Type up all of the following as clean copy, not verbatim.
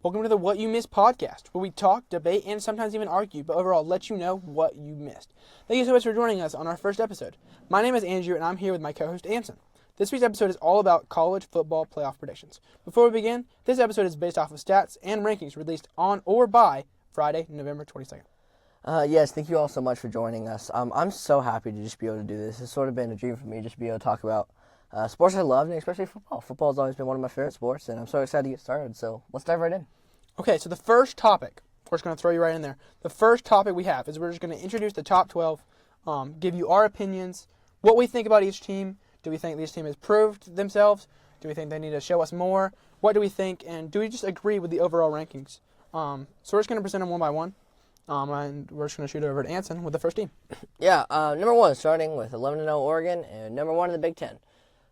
Welcome to the What You Missed podcast, where we talk, debate, and sometimes even argue, but overall let you know what you missed. Thank you so much for joining us on our first episode. My name is Andrew, and I'm here with my co-host Anson. This week's episode is all about college football playoff predictions. Before we begin, this episode is based off of stats and rankings released on or by Friday, November 22nd. Yes, thank you all so much for joining us. I'm so happy to just be able to do this. It's sort of been a dream for me just to be able to talk about sports I love, and especially football. Football has always been one of my favorite sports, and I'm so excited to get started. So let's dive right in. Okay, so the first topic, we're just going to throw you right in there. The first topic we have is we're just going to introduce the top 12, give you our opinions, what we think about each team. Do we think each team has proved themselves? Do we think they need to show us more? What do we think? And do we just agree with the overall rankings? So we're just going to present them one by one. And we're just going to shoot it over to Anson with the first team. Yeah, number one, starting with 11-0 Oregon, and number one in the Big Ten.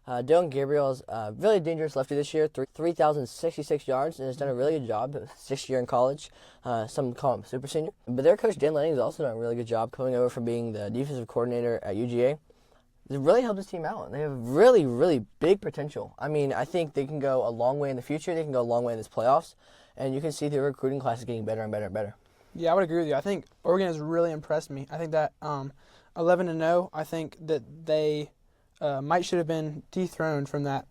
Dylan Gabriel is a really dangerous lefty this year, 3,066 yards, and has done a really good job. 6th year in college. Some call him super senior. But their coach, Dan Lanning, has also done a really good job coming over from being the defensive coordinator at UGA. It really helped his team out. They have really, really big potential. I mean, I think they can go a long way in the future. They can go a long way in this playoffs. And you can see the recruiting class is getting better and better and better. Yeah, I would agree with you. I think Oregon has really impressed me. I think that 11-0, I think that they might should have been dethroned from that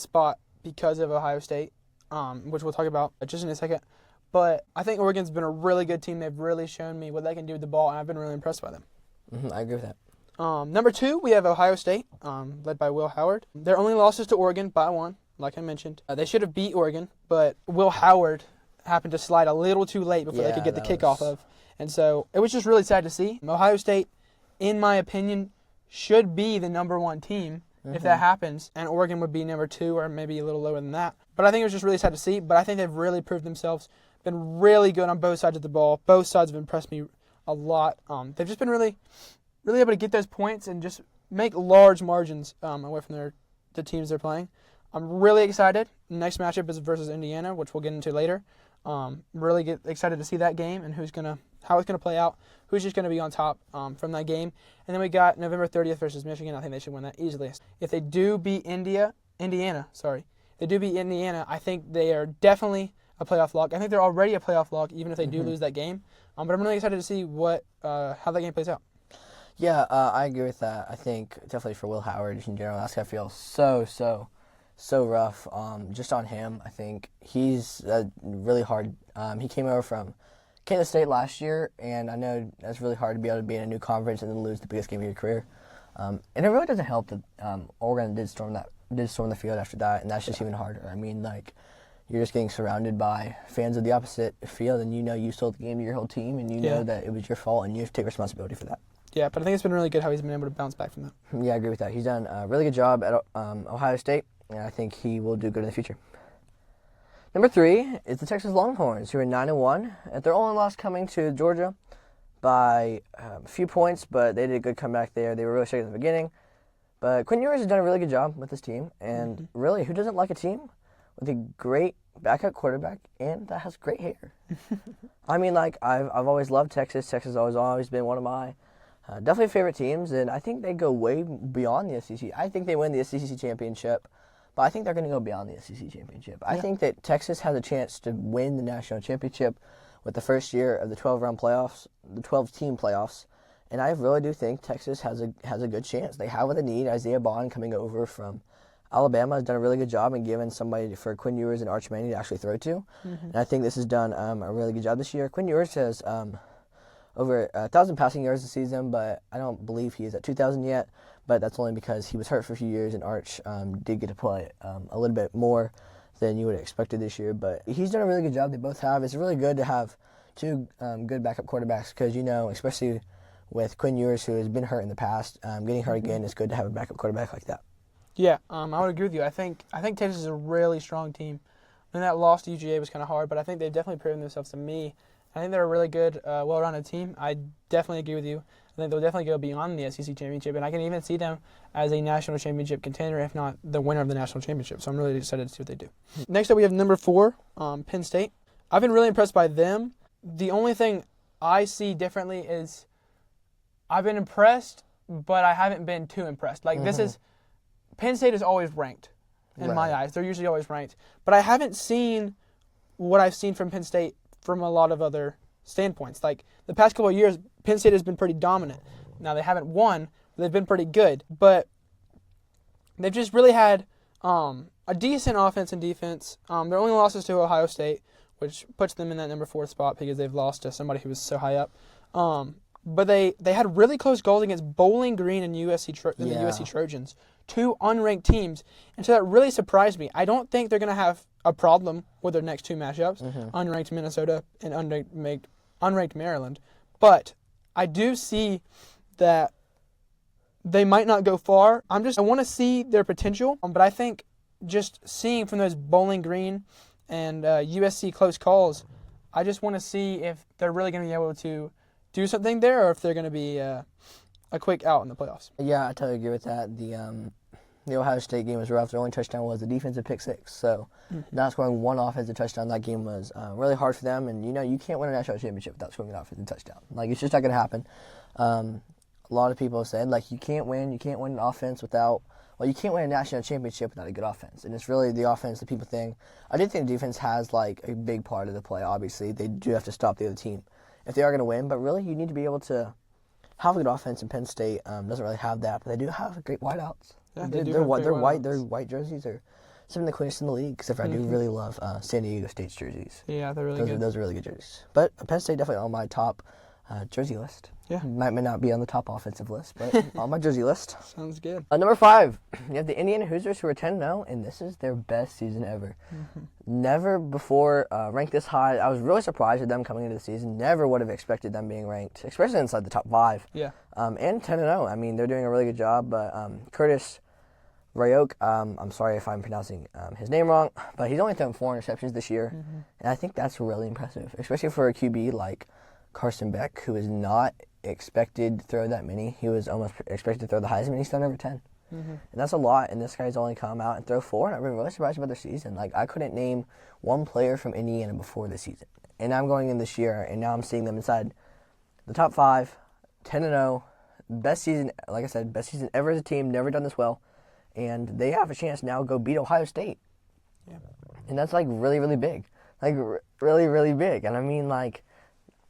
spot because of Ohio State, which we'll talk about just in a second. But I think Oregon's been a really good team. They've really shown me what they can do with the ball, and I've been really impressed by them. I agree with that. Number 2, we have Ohio State, led by Will Howard. Their only losses to Oregon by 1, like I mentioned. They should have beat Oregon, but Will Howard happened to slide a little too late before they could get the kickoff of. And so it was just really sad to see. Ohio State, in my opinion, should be the number 1 team if that happens, and Oregon would be number 2 or maybe a little lower than that. But I think it was just really sad to see, but I think they've really proved themselves, been really good on both sides of the ball. Both sides have impressed me a lot. They've just been really able to get those points and just make large margins away from the teams they're playing. I'm really excited. Next matchup is versus Indiana, which we'll get into later. Really excited to see that game and how it's going to play out, who's just going to be on top from that game. And then we got November 30th versus Michigan. I think they should win that easily. If they do beat Indiana, I think they are definitely a playoff lock. I think they're already a playoff lock, even if they do lose that game. But I'm really excited to see how that game plays out. Yeah, I agree with that. I think definitely for Will Howard in general, that's going to feel so rough. Just on him, I think he's really hard. He came over from Kansas State last year, and I know that's really hard to be able to be in a new conference and then lose the biggest game of your career. And it really doesn't help that Oregon did storm the field after that, and that's just even harder. I mean, like, you're just getting surrounded by fans of the opposite field, and you sold the game to your whole team, and you know that it was your fault, and you have to take responsibility for that. Yeah, but I think it's been really good how he's been able to bounce back from that. Yeah, I agree with that. He's done a really good job at Ohio State, and I think he will do good in the future. Number 3 is the Texas Longhorns, who are 9-1. At their only loss coming to Georgia by a few points, but they did a good comeback there. They were really shaky at the beginning. But Quinn Ewers has done a really good job with this team, and really, who doesn't like a team with a great backup quarterback and that has great hair? I mean, like, I've always loved Texas. Texas has always been one of my definitely favorite teams, and I think they go way beyond the SEC. I think they win the SEC championship, but I think they're going to go beyond the SEC championship. I think that Texas has a chance to win the national championship with the first year of the 12-round playoffs, the 12-team playoffs, and I really do think Texas has a good chance. They have what they need. Isaiah Bond coming over from Alabama has done a really good job in giving somebody for Quinn Ewers and Arch Manning to actually throw to, and I think this has done a really good job this year. Quinn Ewers has over 1,000 passing yards this season, but I don't believe he is at 2,000 yet. But that's only because he was hurt for a few years, and Arch did get to play a little bit more than you would have expected this year. But he's done a really good job. They both have. It's really good to have 2 good backup quarterbacks because, especially with Quinn Ewers, who has been hurt in the past, getting hurt again, it's good to have a backup quarterback like that. Yeah, I would agree with you. I think Texas is a really strong team. And that loss to UGA was kind of hard, but I think they've definitely proven themselves to me. I think they're a really good, well-rounded team. I definitely agree with you. I think they'll definitely go beyond the SEC championship, and I can even see them as a national championship contender, if not the winner of the national championship. So I'm really excited to see what they do. Next up, we have number 4, Penn State. I've been really impressed by them. The only thing I see differently is I've been impressed, but I haven't been too impressed. Like, Penn State is always ranked in my eyes. They're usually always ranked. But I haven't seen what I've seen from Penn State from a lot of other standpoints. Like the past couple of years, Penn State has been pretty dominant. Now they haven't won, but they've been pretty good. But they've just really had a decent offense and defense. Their only losses to Ohio State, which puts them in that number 4 spot because they've lost to somebody who was so high up. But they had really close goals against Bowling Green and the USC Trojans, 2 unranked teams. And so that really surprised me. I don't think they're going to have a problem with their next 2 matchups, unranked Minnesota and unranked Maryland. But I do see that they might not go far. I want to see their potential, but I think just seeing from those Bowling Green and USC close calls, I just want to see if they're really going to be able to do something there, or if they're going to be a quick out in the playoffs. Yeah, I totally agree with that. The Ohio State game was rough. Their only touchdown was a defensive pick 6. So not scoring one offensive touchdown that game was really hard for them. And, you can't win a national championship without scoring an offensive touchdown. Like, it's just not going to happen. A lot of people have said, like, you can't win an offense without, you can't win a national championship without a good offense. And it's really the offense that people think. I do think the defense has, like, a big part of the play, obviously. They do have to stop the other team if they are going to win. But really, you need to be able to have a good offense, and Penn State doesn't really have that. But they do have great wideouts. Yeah, they're white. Their white jerseys are some of the cleanest in the league, except for I do really love San Diego State's jerseys. Yeah, they're really good. Those are really good jerseys. But Penn State definitely on my top jersey list. Yeah. Might not be on the top offensive list, but on my jersey list. Sounds good. Number 5, you have the Indiana Hoosiers, who are 10-0, and this is their best season ever. Never before ranked this high. I was really surprised with them coming into the season. Never would have expected them being ranked, especially inside the top 5. Yeah. And 10-0. I mean, they're doing a really good job, but Curtis Rayoke, I'm sorry if I'm pronouncing his name wrong, but he's only thrown 4 interceptions this year, and I think that's really impressive, especially for a QB like Carson Beck, who is not expected to throw that many. He was almost expected to throw the Heisman. He's thrown over 10. And that's a lot, and this guy's only come out and throw 4, and I've been really surprised about their season. Like, I couldn't name one player from Indiana before this season. And I'm going in this year, and now I'm seeing them inside the top 5, 10-0, best season, like I said, best season ever as a team, never done this well. And they have a chance now to go beat Ohio State. Yeah. And that's, like, really, really big. Like, really, really big. And I mean, like,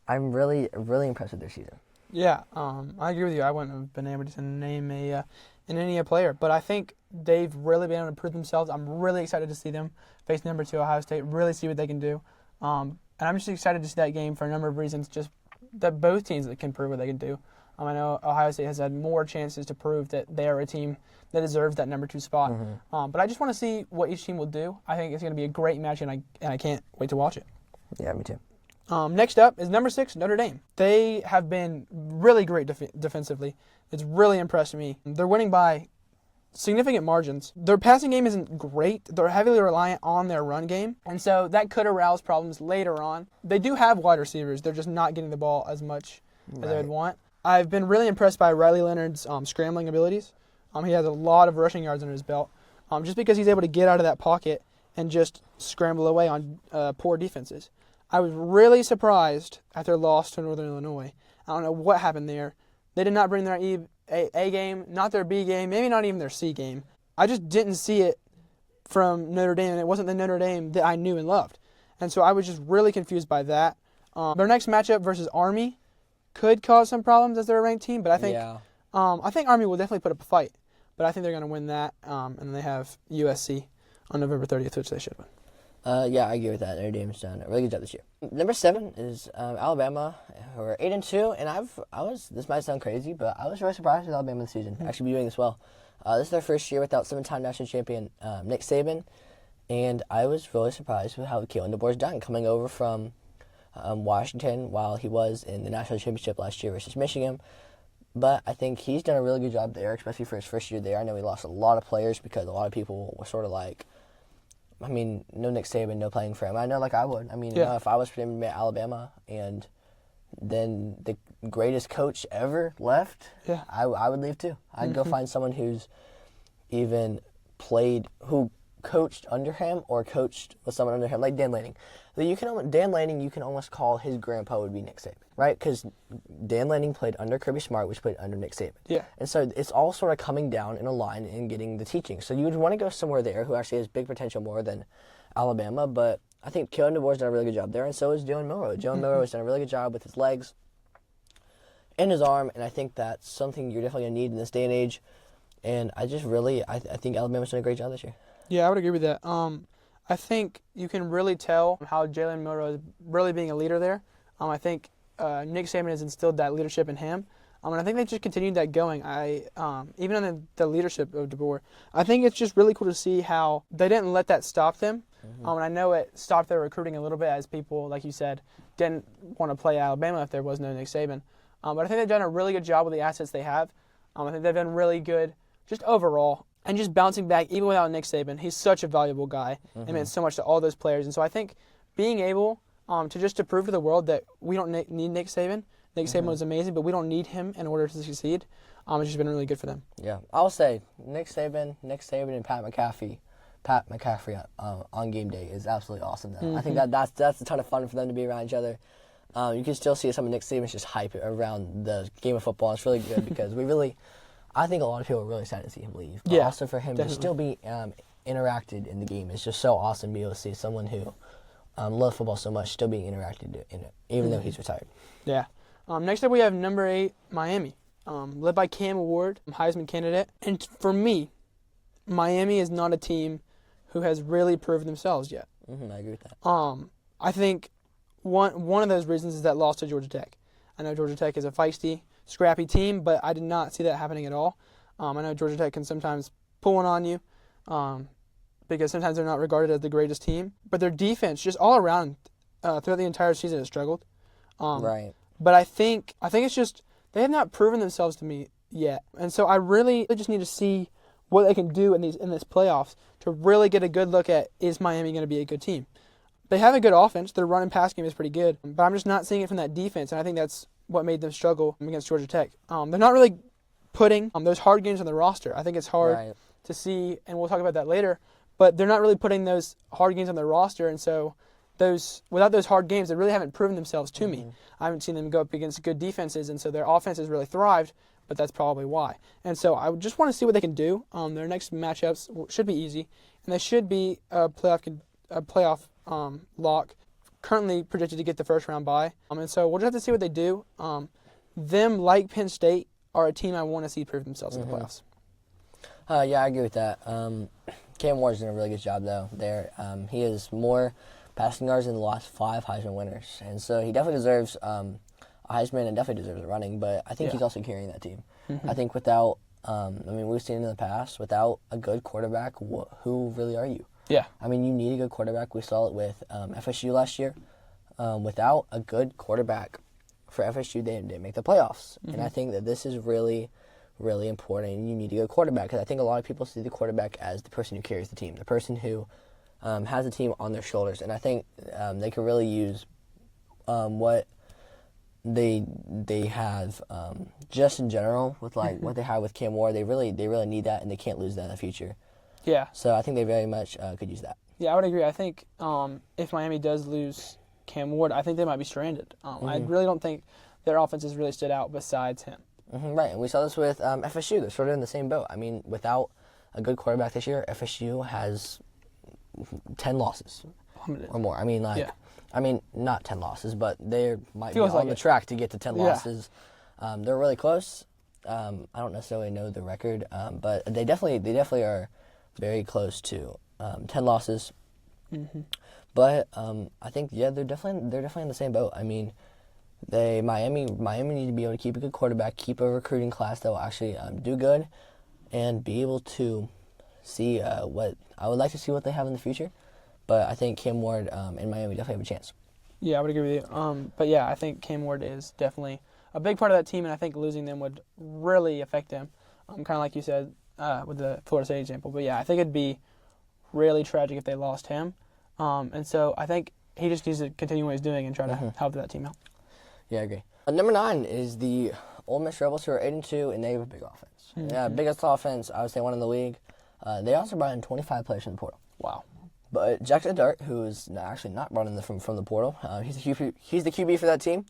I'm really, really impressed with their season. Yeah, I agree with you. I wouldn't have been able to name an Indiana player, but I think they've really been able to prove themselves. I'm really excited to see them face number 2 Ohio State, really see what they can do. And I'm just excited to see that game for a number of reasons, just that both teams can prove what they can do. I know Ohio State has had more chances to prove that they are a team that deserves that number 2 spot. But I just want to see what each team will do. I think it's going to be a great match, and I can't wait to watch it. Yeah, me too. Next up is number 6, Notre Dame. They have been really great defensively. It's really impressed me. They're winning by significant margins. Their passing game isn't great. They're heavily reliant on their run game, and so that could arouse problems later on. They do have wide receivers. They're just not getting the ball as much as they would want. I've been really impressed by Riley Leonard's scrambling abilities. He has a lot of rushing yards under his belt, just because he's able to get out of that pocket and just scramble away on poor defenses. I was really surprised at their loss to Northern Illinois. I don't know what happened there. They did not bring their A game, not their B game, maybe not even their C game. I just didn't see it from Notre Dame, and it wasn't the Notre Dame that I knew and loved. And so I was just really confused by that. Their next matchup versus Army could cause some problems as they're a ranked team, but I think Army will definitely put up a fight. But I think they're going to win that, and they have USC on November 30th, which they should win. Yeah, I agree with that. Notre Dame's done a really good job this year. Number 7 is Alabama, who are 8-2, and this might sound crazy, but I was really surprised with Alabama this season, actually doing this well. This is their first year without 7-time national champion Nick Saban, and I was really surprised with how Kalen DeBoer's done, coming over from Washington while he was in the national championship last year versus Michigan. But I think he's done a really good job there, especially for his first year there. I know he lost a lot of players because a lot of people were sort of like, I mean, no Nick Saban, no playing for him. I know, like I would. I mean, you know, if I was from Alabama and then the greatest coach ever left, I would leave too. I'd go find someone who's even played, who coached under him or coached with someone under him, like Dan Lanning. Dan Lanning, you can almost call his grandpa would be Nick Saban, right? Because Dan Lanning played under Kirby Smart, which played under Nick Saban. Yeah. And so it's all sort of coming down in a line and getting the teaching. So you would want to go somewhere there who actually has big potential more than Alabama, but I think Keon DeBoer's done a really good job there, and so is Jalen Milroe. Jalen Milroe has done a really good job with his legs and his arm, and I think that's something you're definitely going to need in this day and age. And I think Alabama's done a great job this year. Yeah, I would agree with that. I think you can really tell how Jalen Milroe is really being a leader there. I think Nick Saban has instilled that leadership in him. And I think they just continued that going. Even on the leadership of DeBoer, I think it's just really cool to see how they didn't let that stop them. And I know it stopped their recruiting a little bit as people, like you said, didn't want to play Alabama if there was no Nick Saban. But I think they've done a really good job with the assets they have. I think they've done really good just overall. And just bouncing back, even without Nick Saban, he's such a valuable guy. It meant so much to all those players. And so I think being able to prove to the world that we don't need Nick Saban. Nick Saban was amazing, but we don't need him in order to succeed. It's just been really good for them. Yeah, I'll say Nick Saban, and Pat McCaffrey on game day is absolutely awesome. Though. I think that's a ton of fun for them to be around each other. You can still see some of Nick Saban's just hype around the game of football. It's really good because I think a lot of people are really excited to see him leave. But also for him to still be interacted in the game. It's just so awesome to be able to see someone who loves football so much still being interacted in it, even though he's retired. Yeah. Next up we have number 8, Miami, led by Cam Ward, Heisman candidate. And for me, Miami is not a team who has really proven themselves yet. I agree with that. I think one of those reasons is that loss to Georgia Tech. I know Georgia Tech is a feisty, scrappy team, but I did not see that happening at all. I know Georgia Tech can sometimes pull one on you because sometimes they're not regarded as the greatest team. But their defense, just all around, throughout the entire season, has struggled. Right. But I think it's just they have not proven themselves to me yet, and so I really just need to see what they can do in this playoffs to really get a good look at, is Miami going to be a good team? They have a good offense. Their run and pass game is pretty good, but I'm just not seeing it from that defense, and I think that's what made them struggle against Georgia Tech. They're not really putting those hard games on the roster. I think it's hard to see, and we'll talk about that later, but they're not really putting those hard games on their roster, and so without those hard games, they really haven't proven themselves to me. I haven't seen them go up against good defenses, and so their offense has really thrived, but that's probably why. And so I just want to see what they can do. Their next matchups should be easy, and they should be a playoff lock, currently predicted to get the first round bye. And so we'll just have to see what they do. Them, like Penn State, are a team I want to see prove themselves in the playoffs. Yeah, I agree with that. Cam Ward's doing a really good job, though, there. He has more passing yards in the last 5 Heisman winners. And so he definitely deserves a Heisman and definitely deserves a running, but I think he's also carrying that team. I think without, we've seen in the past, without a good quarterback, who really are you? Yeah. I mean, you need a good quarterback. We saw it with FSU last year. Without a good quarterback for FSU, they didn't make the playoffs. And I think that this is really, really important. You need a good quarterback because I think a lot of people see the quarterback as the person who carries the team, the person who has the team on their shoulders. And I think they can really use what they have just in general with what they have with Cam Ward. They really need that, and they can't lose that in the future. Yeah. So I think they very much could use that. Yeah, I would agree. I think if Miami does lose Cam Ward, I think they might be stranded. I really don't think their offense has really stood out besides him. Right, and we saw this with FSU. They're sort of in the same boat. I mean, without a good quarterback this year, FSU has 10 losses or more. I mean, not 10 losses, but they might be on the track to get to 10 losses. They're really close. I don't necessarily know the record, but they definitely are very close to 10 losses. But I think they're definitely in the same boat. I mean, Miami need to be able to keep a good quarterback, keep a recruiting class that will actually do good, and be able to see what I would like to see what they have in the future. But I think Cam Ward and Miami definitely have a chance. Yeah, I would agree with you. But yeah, I think Cam Ward is definitely a big part of that team, and I think losing them would really affect them. Kind of like you said with the Florida State example. But yeah, I think it'd be really tragic if they lost him. And so I think he just needs to continue what he's doing and try to help that team out. Yeah, I agree. Number 9 is the Ole Miss Rebels, who are 8-2, and they have a big offense. Yeah, biggest offense, I would say one in the league. They also brought in 25 players from the portal. Wow. But Jackson Dart, who is actually not brought in from the portal, he's the QB for that team,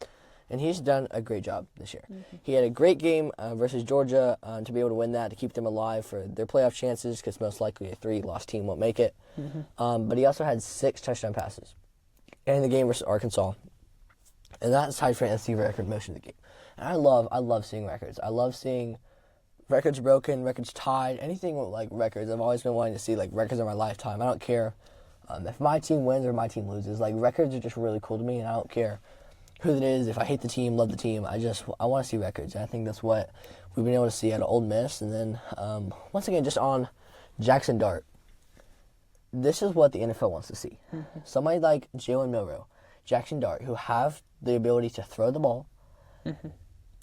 and he's done a great job this year. He had a great game versus Georgia to be able to win that, to keep them alive for their playoff chances, because most likely a 3-loss team won't make it. But he also had 6 touchdown passes. in the game versus Arkansas, and that's tied for an NC record most of the game. And I love seeing records. I love seeing records broken, records tied, anything with like records. I've always been wanting to see like records in my lifetime. I don't care if my team wins or my team loses. Like records are just really cool to me, and I don't care who it is. If I hate the team, love the team, I want to see records. And I think that's what we've been able to see out of Ole Miss. And then once again, just on Jackson Dart, this is what the NFL wants to see. Mm-hmm. Somebody like Jalen Milroe, Jackson Dart, who have the ability to throw the ball. Mm-hmm.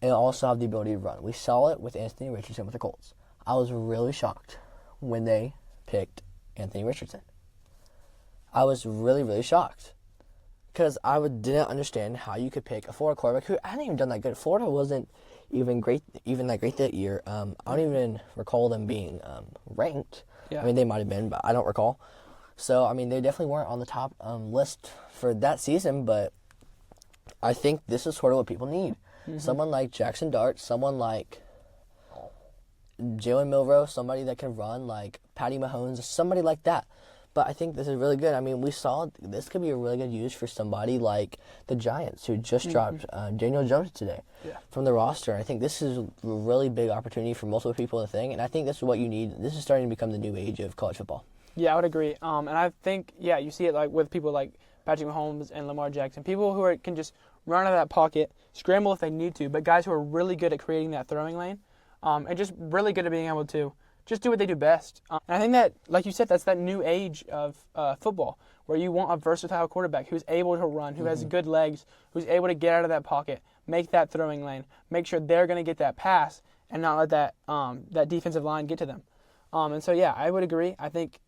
And also have the ability to run. We saw it with Anthony Richardson with the Colts. I was really shocked when they picked Anthony Richardson. I was really, really shocked because didn't understand how you could pick a Florida quarterback who hadn't even done that good. Florida wasn't even that great that year. I don't even recall them being ranked. Yeah. I mean, they might have been, but I don't recall. So, I mean, they definitely weren't on the top list for that season, but I think this is sort of what people need. Mm-hmm. Someone like Jackson Dart, someone like Jalen Milroe, somebody that can run like Patty Mahomes, somebody like that. But I think this is really good. I mean, we saw this could be a really good use for somebody like the Giants, who just dropped Daniel Jones today from the roster. I think this is a really big opportunity for multiple people in the thing, and I think this is what you need. This is starting to become the new age of college football. Yeah, I would agree. And I think, you see it like with people like Patrick Mahomes and Lamar Jackson, people who can just run out of that pocket, scramble if they need to, but guys who are really good at creating that throwing lane, and just really good at being able to just do what they do best. And I think that, like you said, that's that new age of football, where you want a versatile quarterback who's able to run, who has good legs, who's able to get out of that pocket, make that throwing lane, make sure they're going to get that pass, and not let that defensive line get to them. And so, I would agree. I think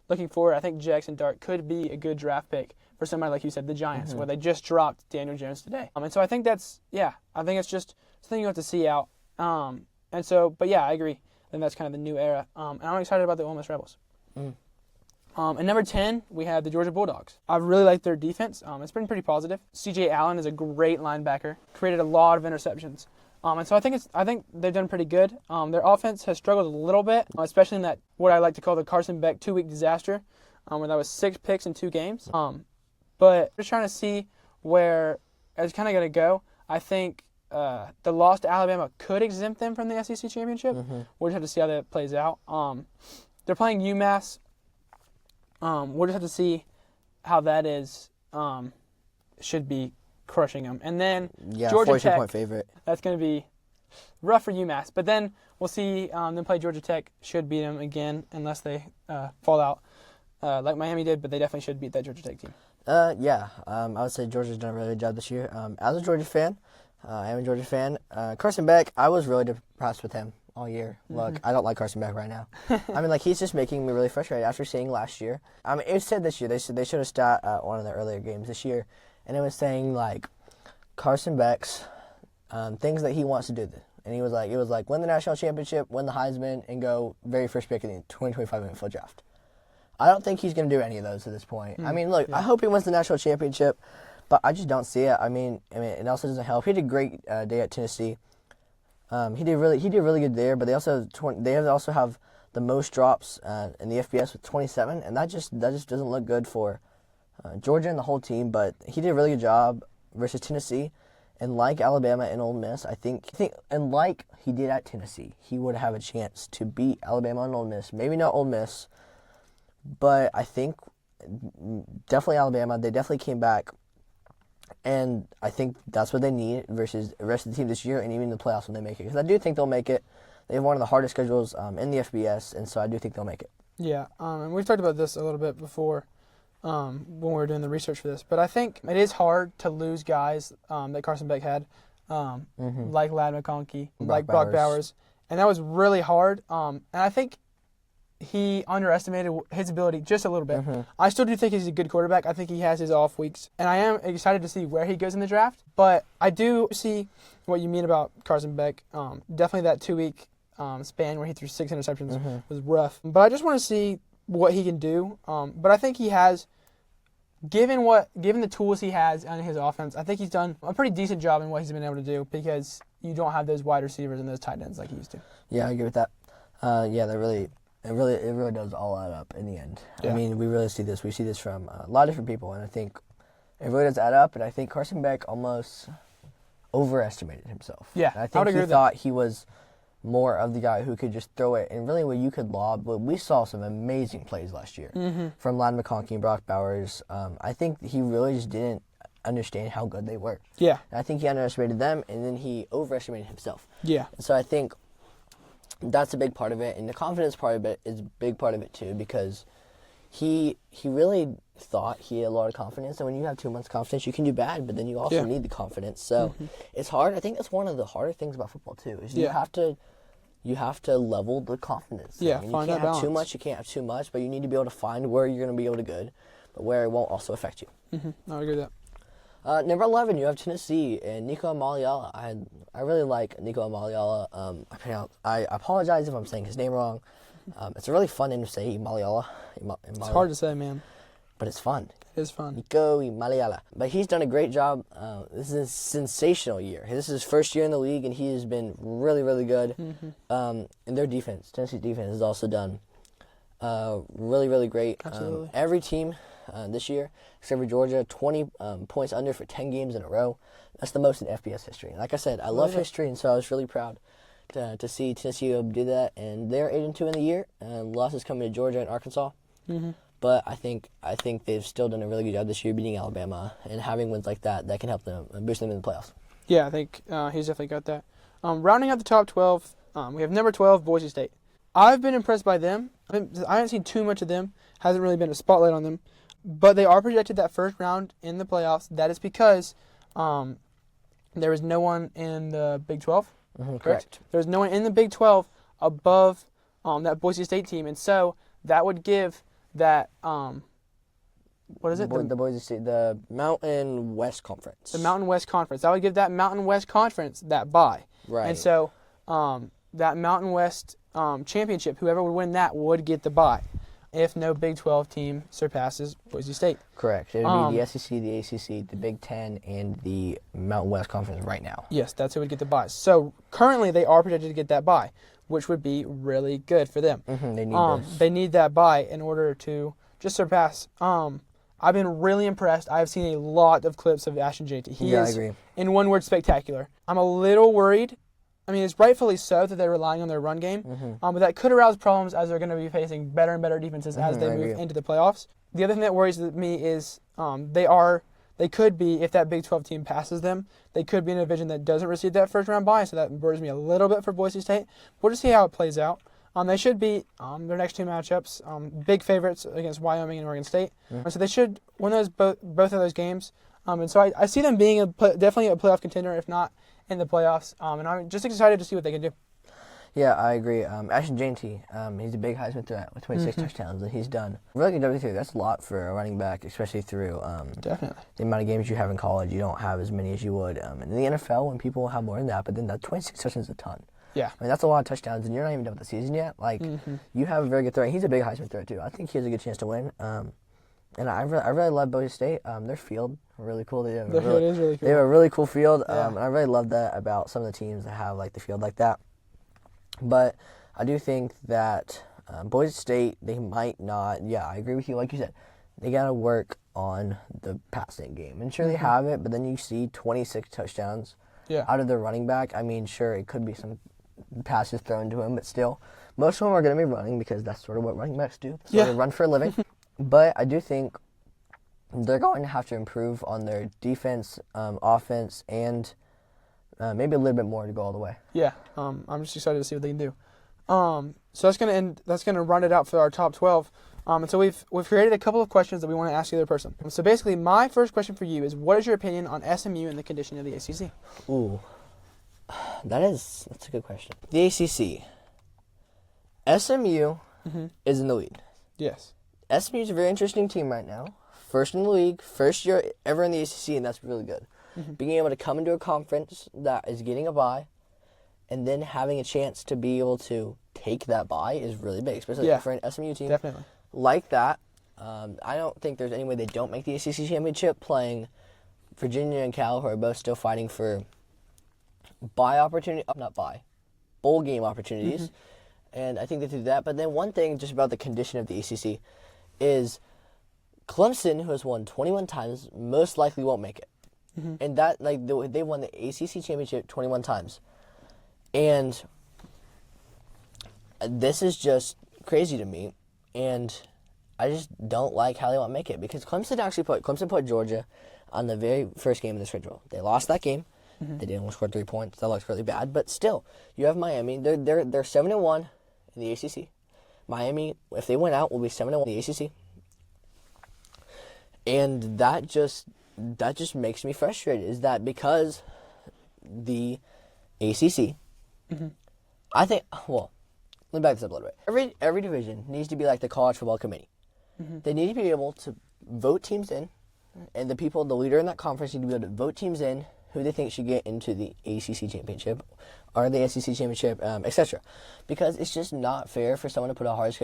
looking forward, I think Jackson Dart could be a good draft pick for somebody like you said, the Giants, where they just dropped Daniel Jones today. And so I think I think it's just something you have to see out. I agree. I think that's kind of the new era. And I'm excited about the Ole Miss Rebels. At number 10, we have the Georgia Bulldogs. I really like their defense. It's been pretty positive. C.J. Allen is a great linebacker. Created a lot of interceptions. And so I think they've done pretty good. Their offense has struggled a little bit, especially in that what I like to call the Carson Beck 2-week disaster, where that was 6 picks in 2 games. But just trying to see where it's kind of going to go. I think the loss to Alabama could exempt them from the SEC championship. We'll just have to see how that plays out. They're playing UMass. We'll just have to see how that is. Should be crushing them. And then Georgia Tech. 42-point favorite. That's going to be rough for UMass. But then we'll see them play Georgia Tech. Should beat them again unless they fall out like Miami did. But they definitely should beat that Georgia Tech team. I would say Georgia's done a really good job this year. As a Georgia fan, I am a Georgia fan. Carson Beck, I was really depressed with him all year. Look, I don't like Carson Beck right now. I mean, he's just making me really frustrated after seeing last year. I mean, it said this year. They said they showed a stat at one of the earlier games this year, and it was saying, Carson Beck's things that he wants to do. And it was like, win the national championship, win the Heisman, and go very first pick in the 2025 NFL draft. I don't think he's going to do any of those at this point. I mean, look, I hope he wins the national championship, but I just don't see it. I mean, it also doesn't help. He did a great day at Tennessee. He did really good there, but they also have the most drops in the FBS with 27, and that just doesn't look good for Georgia and the whole team. But he did a really good job versus Tennessee, and like Alabama and Ole Miss, I think, and like he did at Tennessee, he would have a chance to beat Alabama and Ole Miss. Maybe not Ole Miss. But I think definitely Alabama, they definitely came back. And I think that's what they need versus the rest of the team this year and even the playoffs when they make it. Because I do think they'll make it. They have one of the hardest schedules in the FBS, and so I do think they'll make it. Yeah, and we've talked about this a little bit before when we were doing the research for this. But I think it is hard to lose guys that Carson Beck had, like Ladd McConkey, like Brock Bowers. And that was really hard. And I think he underestimated his ability just a little bit. I still do think he's a good quarterback. I think he has his off weeks. And I am excited to see where he goes in the draft. But I do see what you mean about Carson Beck. Definitely that 2-week span where he threw 6 interceptions was rough. But I just want to see what he can do. But I think he has, given the tools he has in his offense, I think he's done a pretty decent job in what he's been able to do because you don't have those wide receivers and those tight ends like he used to. Yeah, I agree with that. It really does all add up in the end. Yeah. I mean, we really see this. We see this from a lot of different people, and I think It really does add up, and I think Carson Beck almost overestimated himself. Yeah, And I I would think agree he with that. thought he was more of the guy who could just throw it, and really where you could lob. But we saw some amazing plays last year from Lon McConkey and Brock Bowers. I think he really just didn't understand how good they were. Yeah, And I think he underestimated them, and then he overestimated himself. yeah, And so I think that's a big part of it, and the confidence part of it is a big part of it too, because he really thought he had a lot of confidence, and when you have too much confidence, you can do bad, but then you also Yeah. need the confidence. So it's hard. I think that's one of the harder things about football too, is Yeah. you have to level the confidence. Yeah, I mean, find you can't that have too balance. much, you can't have too much, but you need to be able to find where you're going to be able to good, but where it won't also affect you. I agree with that. Number 11, you have Tennessee and Nico Amaliala. I really like Nico Amaliala. I apologize if I'm saying his name wrong. It's a really fun name to say, Amaliala. It's hard to say, man. But it's fun. It is fun. Nico Amaliala. But he's done a great job. This is a sensational year. This is his first year in the league, and he has been really, really good. And their defense, Tennessee's defense, has also done really, really great. Absolutely. Every team this year, except for Georgia, 20 points under for 10 games in a row. That's the most in FBS history. Like I said, I love history, and so I was really proud to see Tennessee do that. And they're 8-2 in the year. Losses coming to Georgia and Arkansas. But I think they've still done a really good job this year beating Alabama, and having wins like that can help them boost them in the playoffs. Yeah, I think he's definitely got that. Rounding out the top 12, we have number 12, Boise State. I've been impressed by them. I haven't seen too much of them. Hasn't really been a spotlight on them. But they are projected that first round in the playoffs. That is because there is no one in the Big 12. Correct. There's no one in the Big 12 above that Boise State team. And so that would give that, what is it? The Boise State, the Mountain West Conference. The Mountain West Conference. That would give that Mountain West Conference that bye. Right. And so that Mountain West championship, whoever would win that would get the bye if no Big 12 team surpasses Boise State. Correct. It would be the SEC, the ACC, the Big Ten, and the Mountain West Conference right now. Yes, that's who would get the bye. So currently they are projected to get that bye, which would be really good for them. They need this. They need that bye in order to just surpass. I've been really impressed. I've seen a lot of clips of Ashton Jeanty. He I is, agree. in one word, spectacular. I'm a little worried. I mean, it's rightfully so that they're relying on their run game, but that could arouse problems as they're going to be facing better and better defenses as they move into the playoffs. The other thing that worries me is they could be, if that Big 12 team passes them, they could be in a division that doesn't receive that first round bye, so that worries me a little bit for Boise State. We'll just see how it plays out. They should beat their next two matchups, big favorites against Wyoming and Oregon State. So they should win both of those games. And so I see them being definitely a playoff contender, if not in the playoffs. And I'm just excited to see what they can do. Yeah, I agree. Ashton Jeanty, he's a big Heisman threat with 26 touchdowns that he's done. Really good W3. That's a lot for a running back, especially through Definitely. the amount of games you have in college. You don't have as many as you would in the NFL when people have more than that. But then that 26 touchdowns is a ton. Yeah. I mean, that's a lot of touchdowns, and you're not even done with the season yet. Like, you have a very good threat. He's a big Heisman threat, too. I think he has a good chance to win. And I really love Boise State. Their field, really cool. Their field is really cool. They have a really cool field, Yeah. and I really love that about some of the teams that have, like, the field like that. But I do think that Boise State, they might not. Yeah, I agree with you. Like you said, they got to work on the passing game. And sure, they have it, but then you see 26 touchdowns out of their running back. I mean, sure, it could be some passes thrown to him, but still, most of them are going to be running because that's sort of what running backs do. So they run for a living. But I do think they're going to have to improve on their defense, offense, and maybe a little bit more to go all the way. Yeah, I'm just excited to see what they can do. So that's gonna run it out for our top 12. And so we've created a couple of questions that we want to ask the other person. So basically, my first question for you is, what is your opinion on SMU and the condition of the ACC? Ooh, that's a good question. The ACC, SMU is in the lead. Yes. SMU is a very interesting team right now. First in the league, first year ever in the ACC, and that's really good. Being able to come into a conference that is getting a bye, and then having a chance to be able to take that bye is really big, especially for an SMU team Definitely. like that. I don't think there's any way they don't make the ACC championship, playing Virginia and Cal, who are both still fighting for bowl game opportunities. And I think they do that. But then one thing just about the condition of the ACC is Clemson, who has won 21 times, most likely won't make it. And that, like, they won the ACC championship 21 times. And this is just crazy to me. And I just don't like how they won't make it. Because Clemson put Georgia on the very first game of the schedule. They lost that game. They didn't score 3 points. That looks really bad. But still, you have Miami. They're 7-1 in the ACC. Miami, if they win out, will be 7-1 in the ACC. And that just makes me frustrated. Is that because the ACC, I think, well, let me back this up a little bit. Every division needs to be like the college football committee. They need to be able to vote teams in, and the leader in that conference need to be able to vote teams in who they think should get into the ACC championship or the SEC championship, etc. Because it's just not fair for someone to put a hard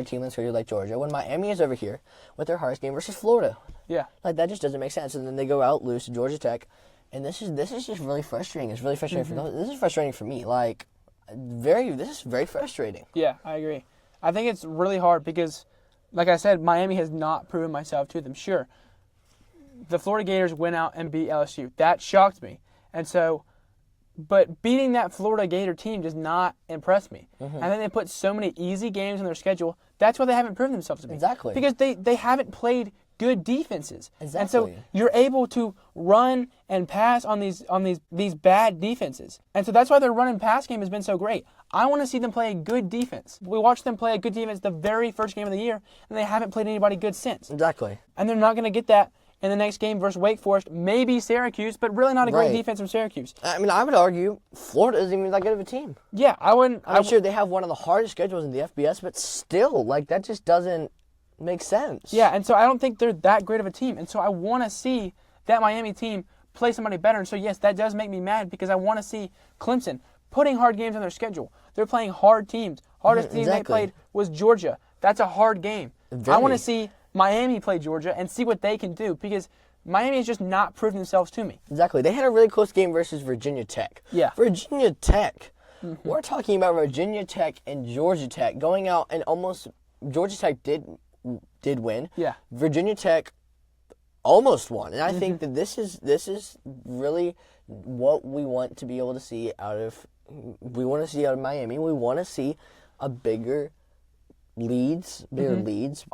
team on the schedule like Georgia when Miami is over here with their hardest game versus Florida. Yeah. Like, that just doesn't make sense. And then they go out, lose to Georgia Tech. And this is just really frustrating. It's really frustrating for them. This is frustrating for me. Like, this is very frustrating. Yeah, I agree. I think it's really hard because, like I said, Miami has not proven myself to them. Sure, the Florida Gators went out and beat LSU. That shocked me. And so, but beating that Florida Gator team does not impress me. And then they put so many easy games on their schedule. That's why they haven't proven themselves to me. Exactly. Because they haven't played good defenses. Exactly. And so you're able to run and pass on these bad defenses. And so that's why their run and pass game has been so great. I want to see them play a good defense. We watched them play a good defense the very first game of the year, and they haven't played anybody good since. Exactly. And they're not going to get that in the next game versus Wake Forest, maybe Syracuse, but really not a great defense from Syracuse. I mean, I would argue Florida isn't even that good of a team. Yeah, I wouldn't. I'm sure they have one of the hardest schedules in the FBS, but still, like, that just doesn't make sense. Yeah, and so I don't think they're that great of a team. And so I want to see that Miami team play somebody better. And so, yes, that does make me mad because I want to see Clemson putting hard games on their schedule. They're playing hard teams. Hardest team they played was Georgia. That's a hard game. I want to see Miami play Georgia and see what they can do because Miami has just not proven themselves to me. Exactly. They had a really close game versus Virginia Tech. Yeah. Virginia Tech. We're talking about Virginia Tech and Georgia Tech going out and almost Georgia Tech did win. Yeah. Virginia Tech almost won. And I think that this is really what we want to be able to see out of Miami. We want to see a bigger leads,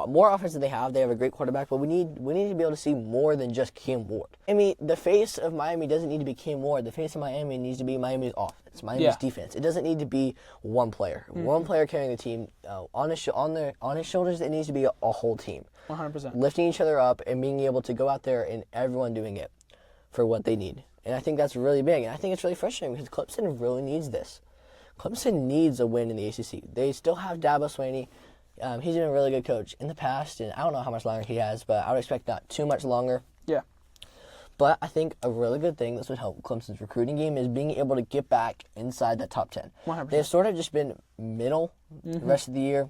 more offense than they have. They have a great quarterback, but we need to be able to see more than just Cam Ward. I mean, the face of Miami doesn't need to be Cam Ward. The face of Miami needs to be Miami's offense, Miami's defense. It doesn't need to be one player. One player carrying the team on his shoulders. It needs to be a whole team. 100%. Lifting each other up and being able to go out there and everyone doing it for what they need. And I think that's really big. And I think it's really frustrating because Clemson really needs this. Clemson needs a win in the ACC. They still have Dabo Swinney. He's been a really good coach in the past, and I don't know how much longer he has, but I would expect not too much longer. Yeah. But I think a really good thing this would help Clemson's recruiting game is being able to get back inside the top 10. 100%. They've sort of just been middle the rest of the year.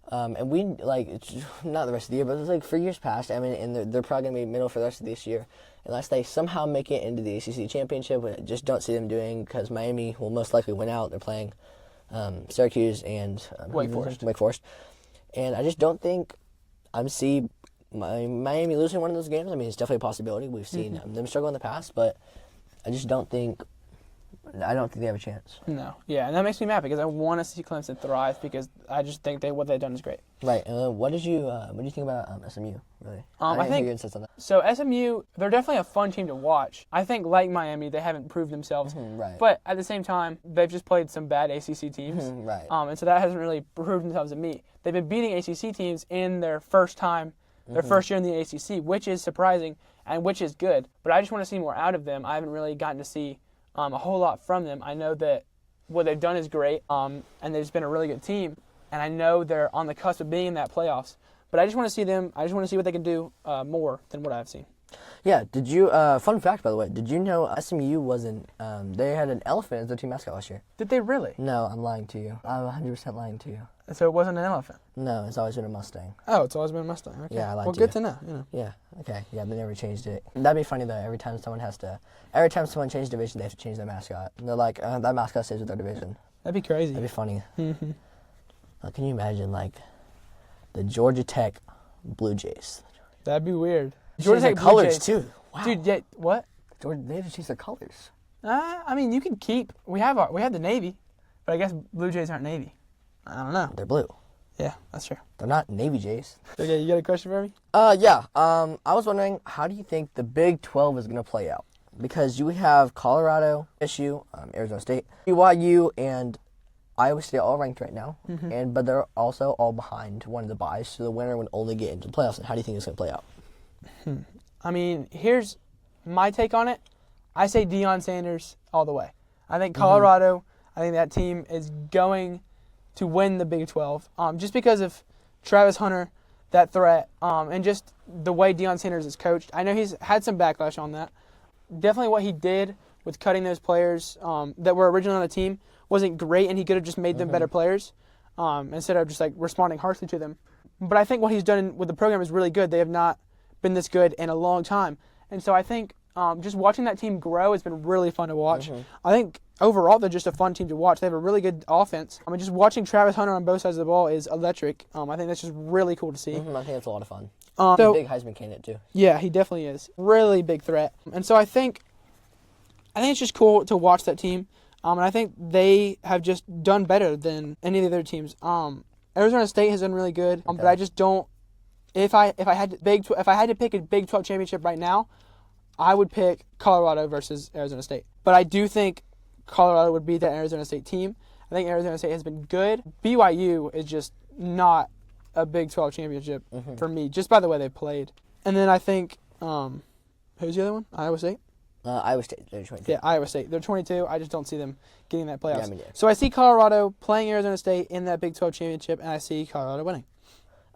And we, like, it's not the rest of the year, but it's like for years past. I mean, and they're probably going to be middle for the rest of this year. Unless they somehow make it into the ACC championship, which I just don't see them doing because Miami will most likely win out. They're playing Syracuse and Wake Forest. And I just don't think see Miami losing one of those games. I mean, it's definitely a possibility. We've seen them struggle in the past, but I don't think they have a chance. No. Yeah, and that makes me mad because I want to see Clemson thrive because I just think what they've done is great. Right. What did you think about SMU? Really? I didn't think hear your insights on that. So SMU, they're definitely a fun team to watch. I think like Miami, they haven't proved themselves. Right. But at the same time, they've just played some bad ACC teams. Right. And so that hasn't really proved themselves to me. They've been beating ACC teams in their first time, their first year in the ACC, which is surprising and which is good. But I just want to see more out of them. I haven't really gotten to see a whole lot from them. I know that what they've done is great, and they've just been a really good team. And I know they're on the cusp of being in that playoffs. But I just want to see them. I just want to see what they can do more than what I've seen. Yeah. Did you? Fun fact, by the way. Did you know SMU wasn't? They had an elephant as their team mascot last year. Did they really? No, I'm lying to you. I'm 100% lying to you. So it wasn't an elephant? No, it's always been a Mustang. Oh, it's always been a Mustang. Okay. Yeah, I lied well, to good you. to know. You know. Yeah. Okay. Yeah, they never changed it. That'd be funny though. Every time someone changes division, they have to change their mascot. And they're like, that mascot stays with our division. That'd be crazy. That'd be funny. Can you imagine like the Georgia Tech Blue Jays. That'd be weird. Georgia Tech Blue colors Jays. too. Wow. Dude, yeah, what? Georgia, they had to change their colors. I mean, you can keep. We have the Navy, but I guess Blue Jays aren't Navy. I don't know. They're blue. Yeah, that's true. They're not Navy Jays. Okay, you got a question for me? Yeah. I was wondering, how do you think the Big 12 is going to play out? Because you have Colorado, SU, Arizona State, BYU, and Iowa State all ranked right now, but they're also all behind one of the byes, so the winner would only get into the playoffs. And how do you think it's going to play out? I mean, here's my take on it. I say Deion Sanders all the way. I think Colorado, I think that team is going to win the Big 12 just because of Travis Hunter, that threat, and just the way Deion Sanders is coached. I know he's had some backlash on that. Definitely what he did with cutting those players that were originally on the team wasn't great, and he could have just made them better players instead of just like responding harshly to them. But I think what he's done with the program is really good. They have not been this good in a long time. And so I think just watching that team grow has been really fun to watch. I think overall they're just a fun team to watch. They have a really good offense. I mean, just watching Travis Hunter on both sides of the ball is electric. I think that's just really cool to see. I think that's a lot of fun. So, He's a big Heisman candidate too. Yeah, he definitely is. Really big threat. And so I think it's just cool to watch that team. And I think they have just done better than any of the other teams. Arizona State has done really good, but I just don't. If I had to pick a Big 12 championship right now, I would pick Colorado versus Arizona State. But I do think Colorado would beat that Arizona State team. I think Arizona State has been good. BYU is just not a Big 12 championship for me, just by the way they played. And then I think, who's the other one? Iowa State? Iowa State, they're 22. Yeah, Iowa State. They're 22. I just don't see them getting that playoffs. Yeah, I mean, yeah. So I see Colorado playing Arizona State in that Big 12 championship, and I see Colorado winning.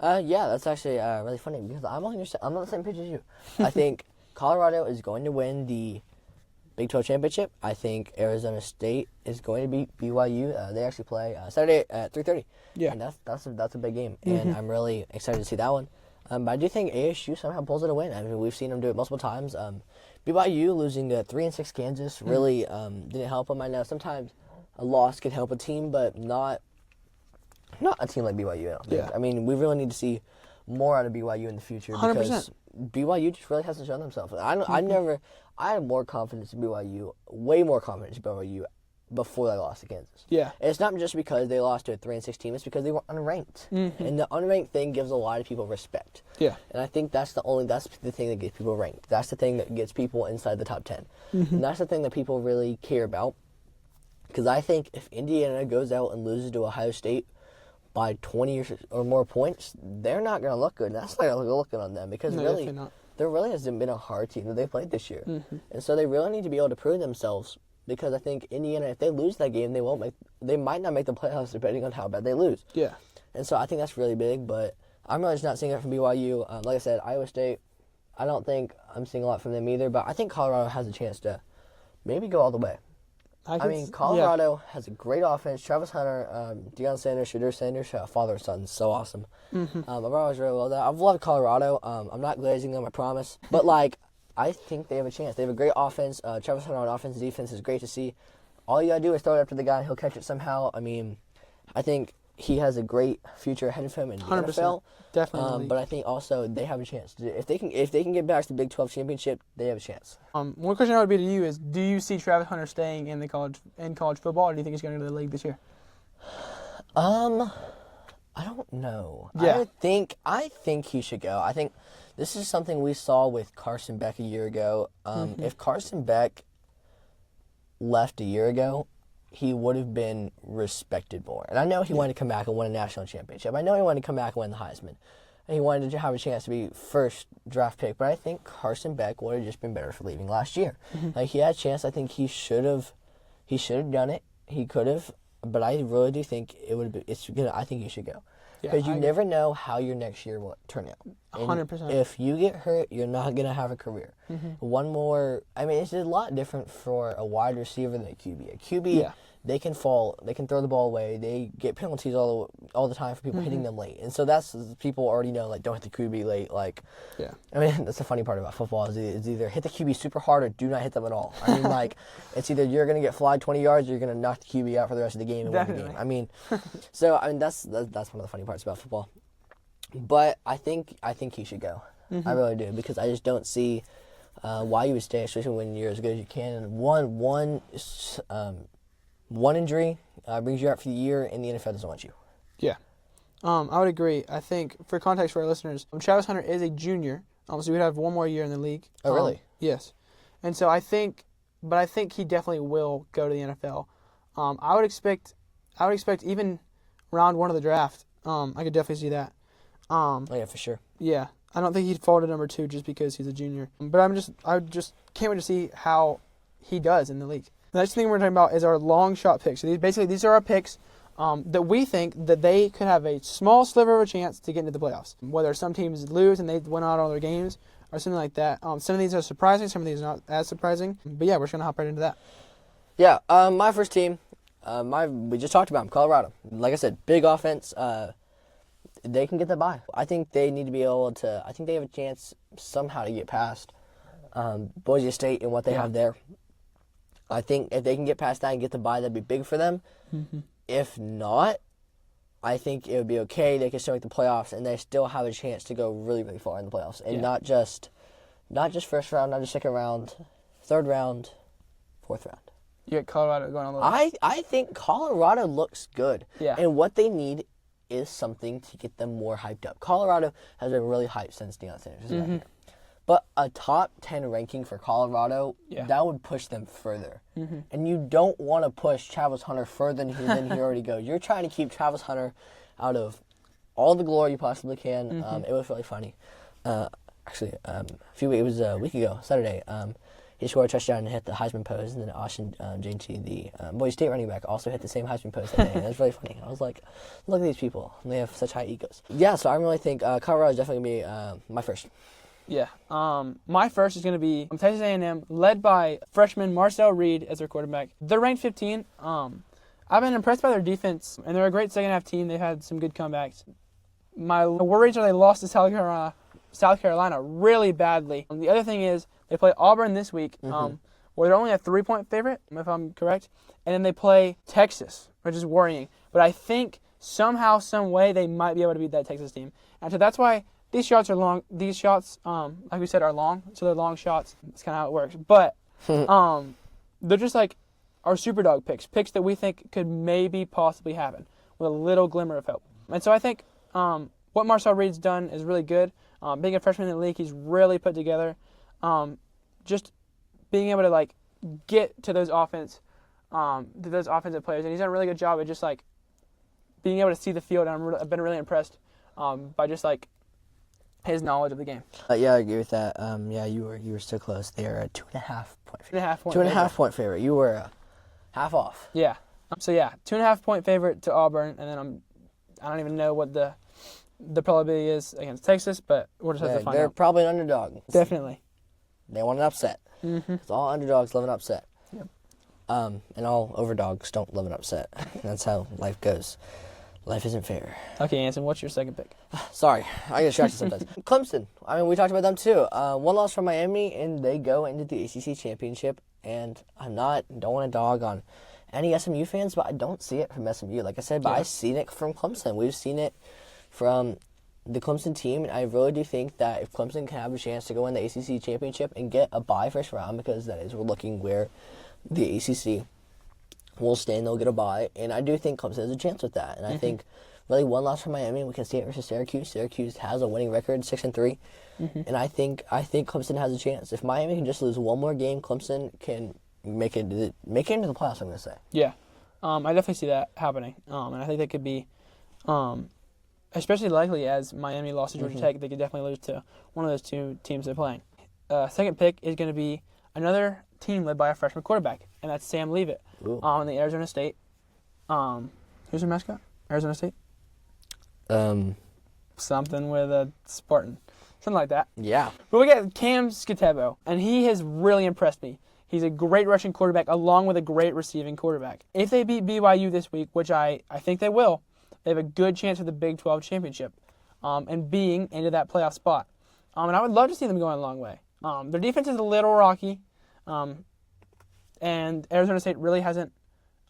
Yeah, that's actually really funny because I'm on the same page as you. I think Colorado is going to win the Big 12 championship. I think Arizona State is going to beat BYU. They actually play Saturday at 3:30. Yeah, and that's a big game, and I'm really excited to see that one. But I do think ASU somehow pulls it a win. I mean, we've seen them do it multiple times. BYU losing to 3-6 Kansas really didn't help them. I know sometimes a loss can help a team, but not a team like BYU. I don't think. I mean, we really need to see more out of BYU in the future 100%. because BYU just really hasn't shown themselves. I had more confidence in BYU, way more confidence in BYU before they lost to Kansas. Yeah. And it's not just because they lost to a 3-6 team, it's because they were unranked. And the unranked thing gives a lot of people respect. Yeah. And I think that's the thing that gets people ranked. That's the thing that gets people inside the top 10. And that's the thing that people really care about. Because I think if Indiana goes out and loses to Ohio State by 20 or more points, they're not going to look good. And that's not going to look good on them because there really hasn't been a hard team that they played this year. And so they really need to be able to prove themselves because I think Indiana, if they lose that game, they might not make the playoffs depending on how bad they lose. Yeah. And so I think that's really big, but I'm really just not seeing it from BYU. Like I said, Iowa State, I don't think I'm seeing a lot from them either, but I think Colorado has a chance to maybe go all the way. I mean, Colorado has a great offense. Travis Hunter, Deion Sanders, Shedeur Sanders, father and son, so awesome. I've always really loved that. I've loved Colorado. I'm not glazing them, I promise. But, I think they have a chance. They have a great offense. Travis Hunter on offense and defense is great to see. All you got to do is throw it up to the guy, and he'll catch it somehow. I mean, I think he has a great future ahead of him in the 100%. NFL. Definitely. But I think also they have a chance. If they can get back to the Big 12 championship, they have a chance. One question I would be to you is, do you see Travis Hunter staying in college football, or do you think he's going to go to the league this year? I don't know. Yeah. I think he should go. I think this is something we saw with Carson Beck a year ago. If Carson Beck left a year ago, he would have been respected more. And I know he wanted to come back and win a national championship. I know he wanted to come back and win the Heisman. And he wanted to have a chance to be first draft pick. But I think Carson Beck would have just been better for leaving last year. He had a chance. I think he should have done it. He could have. But I really do think I think he should go. Because you never know how your next year will turn out. 100%. If you get hurt, you're not going to have a career. It's a lot different for a wide receiver than a QB. A QB, they can fall, they can throw the ball away, they get penalties all the time for people hitting them late. And so that's, people already know, don't hit the QB late. That's the funny part about football is either hit the QB super hard or do not hit them at all. It's either you're going to get flagged 20 yards or you're going to knock the QB out for the rest of the game and win the game. That's one of the funny parts about football. but I think he should go. I really do, because I just don't see why you would stay, especially when you're as good as you can. And one injury brings you out for the year, and the NFL doesn't want you. Yeah. I would agree. I think, for context for our listeners, Travis Hunter is a junior, so he would have one more year in the league. Oh, really? Yes. And so I think he definitely will go to the NFL. I would expect even round 1 of the draft. I could definitely see that. Oh yeah, for sure. Yeah. I don't think he'd fall to number 2 just because he's a junior. But I just can't wait to see how he does in the league. The next thing we're talking about is our long shot picks. So these are our picks that we think that they could have a small sliver of a chance to get into the playoffs. Whether some teams lose and they win out all their games or something like that. Some of these are surprising, some of these are not as surprising. But yeah, we're just going to hop right into that. Yeah, my first team, we just talked about them, Colorado. Like I said, big offense. They can get the bye. I think they need to be able to. I think they have a chance somehow to get past Boise State and what they have there. I think if they can get past that and get the bye, that'd be big for them. Mm-hmm. If not, I think it would be okay. They can still make the playoffs, and they still have a chance to go really, really far in the playoffs, and not just first round, not just second round, third round, fourth round. You get Colorado going on the list. I think Colorado looks good. Yeah. And what they need is something to get them more hyped up. Colorado has been really hyped since Deion Sanders is out here. But a top 10 ranking for Colorado, that would push them further. Mm-hmm. And you don't want to push Travis Hunter further than he already goes. You're trying to keep Travis Hunter out of all the glory you possibly can. It was really funny. Actually, it was a week ago, Saturday. He scored a touchdown and hit the Heisman pose, and then Austin J.T., the Boise State running back, also hit the same Heisman pose that day. It was really funny. I was like, look at these people. They have such high egos. Yeah, so I really think Colorado is definitely going to be my first. Yeah. My first is going to be Texas A&M, led by freshman Marcel Reed as their quarterback. They're ranked 15. I've been impressed by their defense, and they're a great second-half team. They've had some good comebacks. My worries are they lost to South Carolina really badly. The other thing is they play Auburn this week, where they're only a 3-point favorite, if I'm correct. And then they play Texas, which is worrying. But I think somehow, some way, they might be able to beat that Texas team. And so that's why these shots are long. These shots, like we said, are long. So they're long shots. That's kind of how it works. But they're just like our Superdog picks that we think could maybe possibly happen with a little glimmer of hope. And so I think what Marcel Reed's done is really good. Being a freshman in the league, he's really put together. Just being able to like get to those offensive players, and he's done a really good job at just like being able to see the field. And I've been really impressed by just like his knowledge of the game. Yeah, I agree with that. Yeah, you were so close. They are a 2.5 point favorite. 2.5 point favorite. You were half off. Yeah. So yeah, 2.5 point favorite to Auburn, and then I don't even know what the probability is against Texas, but we'll just have to find out. They're probably an underdog. Definitely. They want an upset. It's all underdogs love an upset. Yep. And all overdogs don't love an upset. That's how life goes. Life isn't fair. Okay, Anson, what's your second pick? Sorry, I get distracted sometimes. Clemson. I mean, we talked about them too. One loss from Miami, and they go into the ACC championship. And don't want to dog on any SMU fans, but I don't see it from SMU. Like I said, but I've seen it from Clemson. We've seen it from the Clemson team, and I really do think that if Clemson can have a chance to go in the ACC championship and get a bye first round, because that is we're looking where the ACC will stand, they'll get a bye, and I do think Clemson has a chance with that. And I think really one loss from Miami, we can see it versus Syracuse. Syracuse has a winning record, 6-3, and I think Clemson has a chance. If Miami can just lose one more game, Clemson can make it into the playoffs. I'm going to say. Yeah, I definitely see that happening, and I think that could be. Especially likely as Miami lost to Georgia Tech, they could definitely lose to one of those two teams they're playing. Second pick is going to be another team led by a freshman quarterback, and that's Sam Leavitt on the Arizona State. Who's their mascot? Arizona State? Something with a Spartan. Something like that. Yeah. But we got Cam Skitebo, and he has really impressed me. He's a great rushing quarterback along with a great receiving quarterback. If they beat BYU this week, which I think they will, they have a good chance for the Big 12 championship and being into that playoff spot. And I would love to see them going a long way. Their defense is a little rocky, and Arizona State really hasn't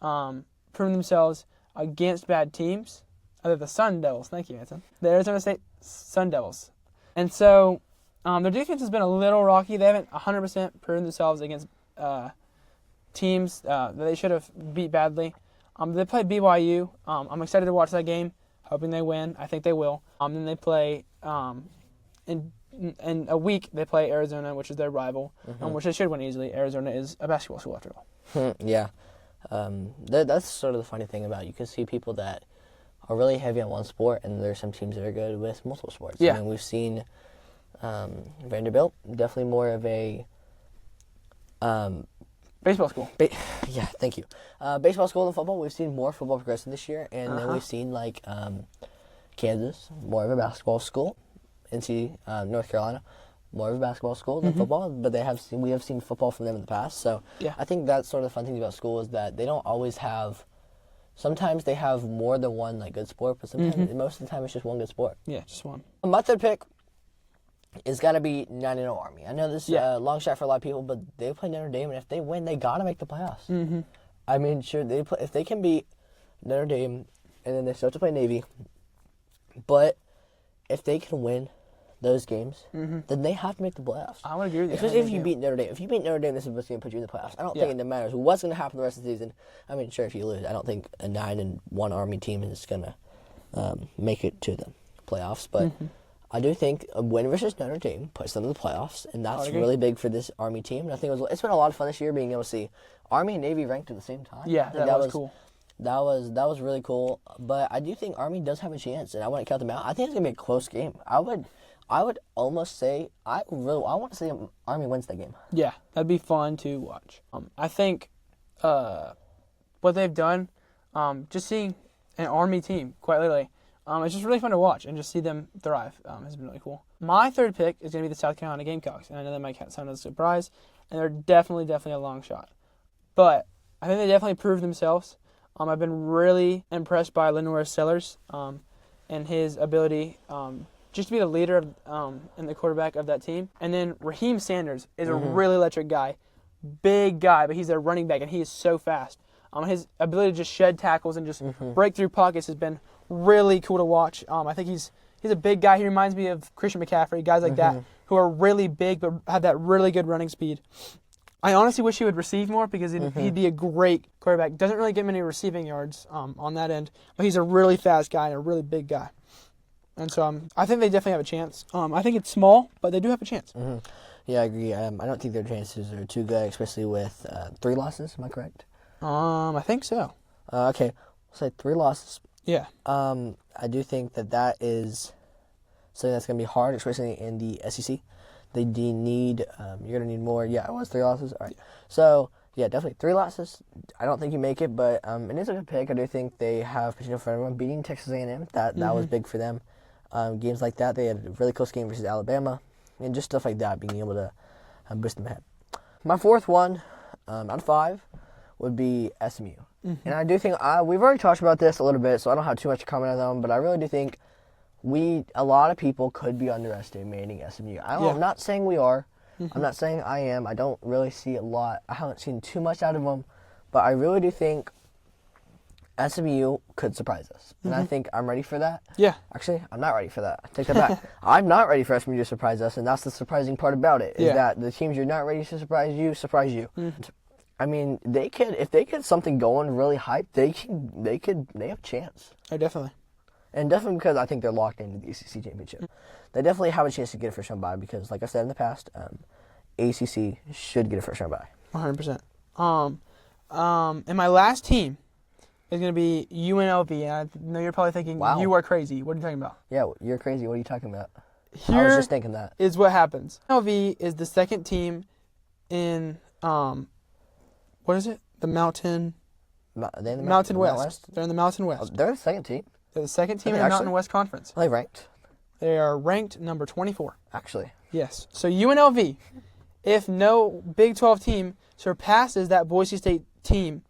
proven themselves against bad teams. Other the Sun Devils. Thank you, Anson. The Arizona State Sun Devils. And so their defense has been a little rocky. They haven't 100% proven themselves against teams that they should have beat badly. They play BYU. I'm excited to watch that game, hoping they win. I think they will. Then they play in a week. They play Arizona, which is their rival, which they should win easily. Arizona is a basketball school after all. Yeah, that's sort of the funny thing about it. You can see people that are really heavy on one sport, and there's some teams that are good with multiple sports. Yeah. I mean, we've seen Vanderbilt, definitely more of a Baseball school. yeah, thank you. Baseball school than football. We've seen more football progressing this year, and then we've seen like Kansas, more of a basketball school. NC North Carolina, more of a basketball school than football, but we have seen football from them in the past. So Yeah. I think that's sort of the fun thing about school is that they don't always have. Sometimes they have more than one like good sport, but sometimes most of the time it's just one good sport. Yeah, just one. My third pick is got to be 9-0 Army. I know this is a long shot for a lot of people, but they play Notre Dame, and if they win, they got to make the playoffs. I mean, sure, if they can beat Notre Dame, and then they still have to play Navy, but if they can win those games, then they have to make the playoffs. I would agree with you. Especially if you beat Notre Dame. If you beat Notre Dame, this is what's going to put you in the playoffs. I don't think it matters what's going to happen the rest of the season. I mean, sure, if you lose, I don't think a 9-1 Army team is going to make it to the playoffs. But I do think a win versus Notre Dame puts them in the playoffs, and that's really big for this Army team. And I think it's been a lot of fun this year being able to see Army and Navy ranked at the same time. Yeah, that was cool. That was really cool. But I do think Army does have a chance, and I wouldn't count them out. I think it's going to be a close game. I would almost say I want to say Army wins that game. Yeah, that'd be fun to watch. I think what they've done, just seeing an Army team, quite literally, it's just really fun to watch and just see them thrive. Has been really cool. My third pick is going to be the South Carolina Gamecocks, and I know that might sound as a surprise, and they're definitely a long shot. But I think they definitely proved themselves. I've been really impressed by Lenore Sellers and his ability just to be the leader of, and the quarterback of that team. And then Raheem Sanders is a really electric guy. Big guy, but he's their running back, and he is so fast. His ability to just shed tackles and just break through pockets has been really cool to watch. I think he's a big guy. He reminds me of Christian McCaffrey, guys like that, who are really big but have that really good running speed. I honestly wish he would receive more because he'd be a great quarterback. Doesn't really get many receiving yards on that end, but he's a really fast guy and a really big guy. And so I think they definitely have a chance. I think it's small, but they do have a chance. Yeah, I agree. I don't think their chances are too good, especially with 3 losses. Am I correct? I think so. Okay, we'll say 3 losses. Yeah. I do think that is something that's going to be hard, especially in the SEC. They need, you're going to need more. Yeah, it was 3 losses. All right. So, yeah, definitely 3 losses. I don't think you make it, but it is a good pick. I do think they have potential for everyone. Beating Texas A&M, that was big for them. Games like that, they had a really close game versus Alabama, and just stuff like that, being able to boost them ahead. My fourth one out of 5 would be SMU. And I do think, we've already talked about this a little bit, so I don't have too much to comment on them, but I really do think a lot of people could be underestimating SMU. I'm not saying we are. I'm not saying I am. I don't really see a lot. I haven't seen too much out of them, but I really do think SMU could surprise us. And I think I'm ready for that. Yeah. Actually, I'm not ready for that. I take that back. I'm not ready for SMU to surprise us, and that's the surprising part about it, is that the teams you're not ready to surprise you. I mean, if they get something going really hype, they have a chance. Oh, definitely. And definitely because I think they're locked into the ACC championship. They definitely have a chance to get a first round bye because, like I said in the past, ACC should get a first round bye. 100%. And my last team is going to be UNLV. And I know you're probably thinking, you are crazy. What are you talking about? Yeah, you're crazy. What are you talking about? Here I was just thinking that. Is what happens. UNLV is the second team in, what is it? The Mountain Mountain West. They're in the Mountain West. Oh, they're the second team. They're the second team in the Mountain West Conference. Are they ranked? They are ranked number 24. Actually. Yes. So UNLV, if no Big 12 team surpasses that Boise State team,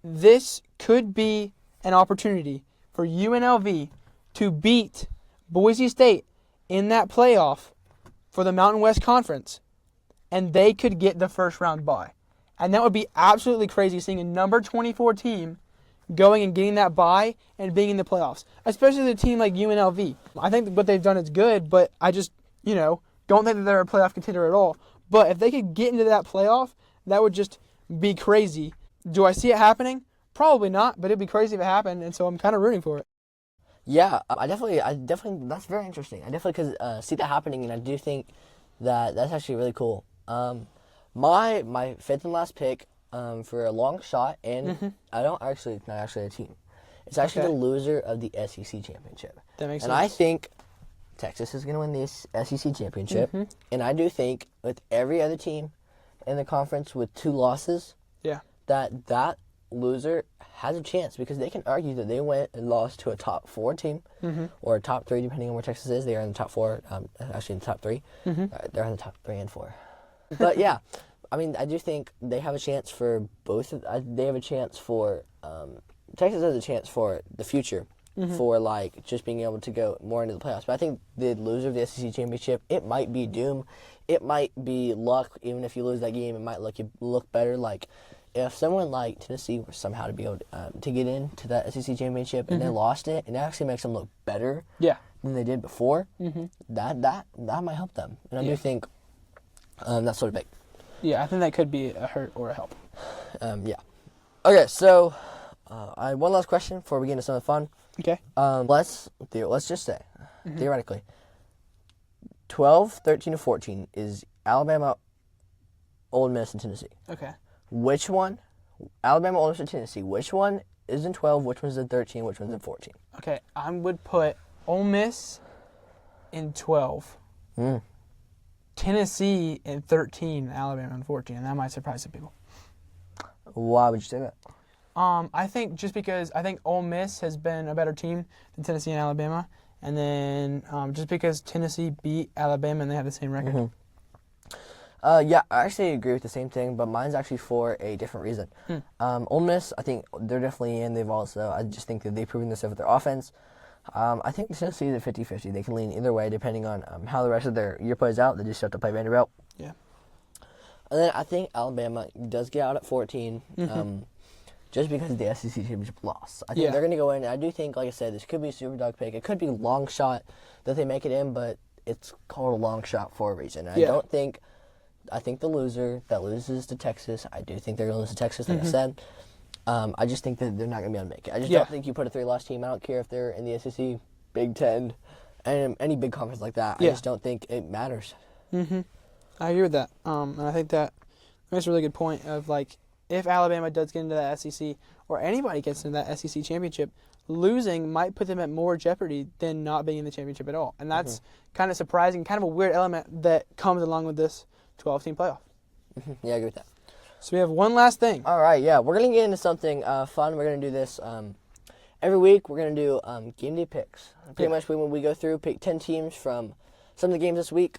this could be an opportunity for UNLV to beat Boise State in that playoff for the Mountain West Conference, and they could get the first round bye. And that would be absolutely crazy, seeing a number 24 team going and getting that bye and being in the playoffs, especially the team like UNLV. I think what they've done is good, but I just, don't think that they're a playoff contender at all. But if they could get into that playoff, that would just be crazy. Do I see it happening? Probably not, but it'd be crazy if it happened, and so I'm kind of rooting for it. Yeah, I definitely, that's very interesting. I definitely could see that happening, and I do think that that's actually really cool. My fifth and last pick for a long shot, and not actually a team. It's actually the loser of the SEC championship. That makes and sense. I think Texas is going to win the SEC championship, and I do think with every other team in the conference with 2 losses, that loser has a chance because they can argue that they went and lost to a top 4 team or a top 3, depending on where Texas is. They are in the top 4, actually in the top 3. They're in the top 3 and 4. But yeah, I mean, I do think they have a chance for both. They have a chance for Texas has a chance for the future for like just being able to go more into the playoffs. But I think the loser of the SEC championship, it might be doom. It might be luck. Even if you lose that game, it might look better. Like if someone like Tennessee were somehow to be able to get into that SEC championship and they lost it, and it actually makes them look better than they did before. That might help them, and I do think that's sort of big. Yeah, I think that could be a hurt or a help. Yeah. Okay, so I have one last question before we get into some of the fun. Okay. Let's just say, theoretically, 12, 13, and 14 is Alabama, Ole Miss, and Tennessee. Okay. Which one? Alabama, Ole Miss, and Tennessee. Which one is in 12? Which one's in 13? Which one's in 14? Okay, I would put Ole Miss in 12. Tennessee in 13, Alabama in 14, and that might surprise some people. Why would you say that? I think just because I think Ole Miss has been a better team than Tennessee and Alabama, and then just because Tennessee beat Alabama and they have the same record. Yeah, I actually agree with the same thing, but mine's actually for a different reason. Ole Miss, I think they're definitely in. I just think that they've proven themselves with their offense. I think Tennessee is a 50-50. They can lean either way depending on how the rest of their year plays out. They just have to play Vanderbilt. Yeah. And then I think Alabama does get out at 14 just because of the SEC championship loss. I think they're going to go in. I do think, like I said, this could be a super dog pick. It could be a long shot that they make it in, but it's called a long shot for a reason. I think the loser that loses to Texas, I do think they're going to lose to Texas, like I said. I just think that they're not going to be able to make it. I just don't think you put a 3-loss team. I don't care if they're in the SEC, Big Ten, and any big conference like that. I just don't think it matters. I agree with that. And I think that makes a really good point of, like, if Alabama does get into that SEC or anybody gets into that SEC championship, losing might put them at more jeopardy than not being in the championship at all. And that's kind of surprising, kind of a weird element that comes along with this 12-team playoff. Yeah, I agree with that. So we have one last thing. All right, yeah. We're going to get into something fun. We're going to do this every week. We're going to do game day picks. Pretty much when we go through, pick 10 teams from some of the games this week.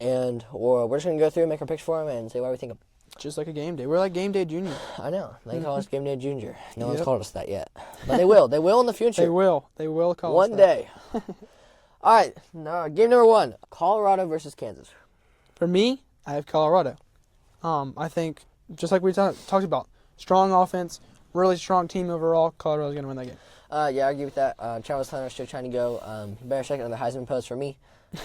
And we're just going to go through and make our picks for them and say why we think of them. Just like a game day. We're like Game Day Junior. I know. They call us Game Day Junior. No one's called us that yet. But they will. They will in the future. They will. They will call us one day. All right. Game number 1. Colorado versus Kansas. For me, I have Colorado. I think, just like we talked about, strong offense, really strong team overall. Colorado's going to win that game. Yeah, I agree with that. Travis Hunter still trying to go better second on the Heisman post for me.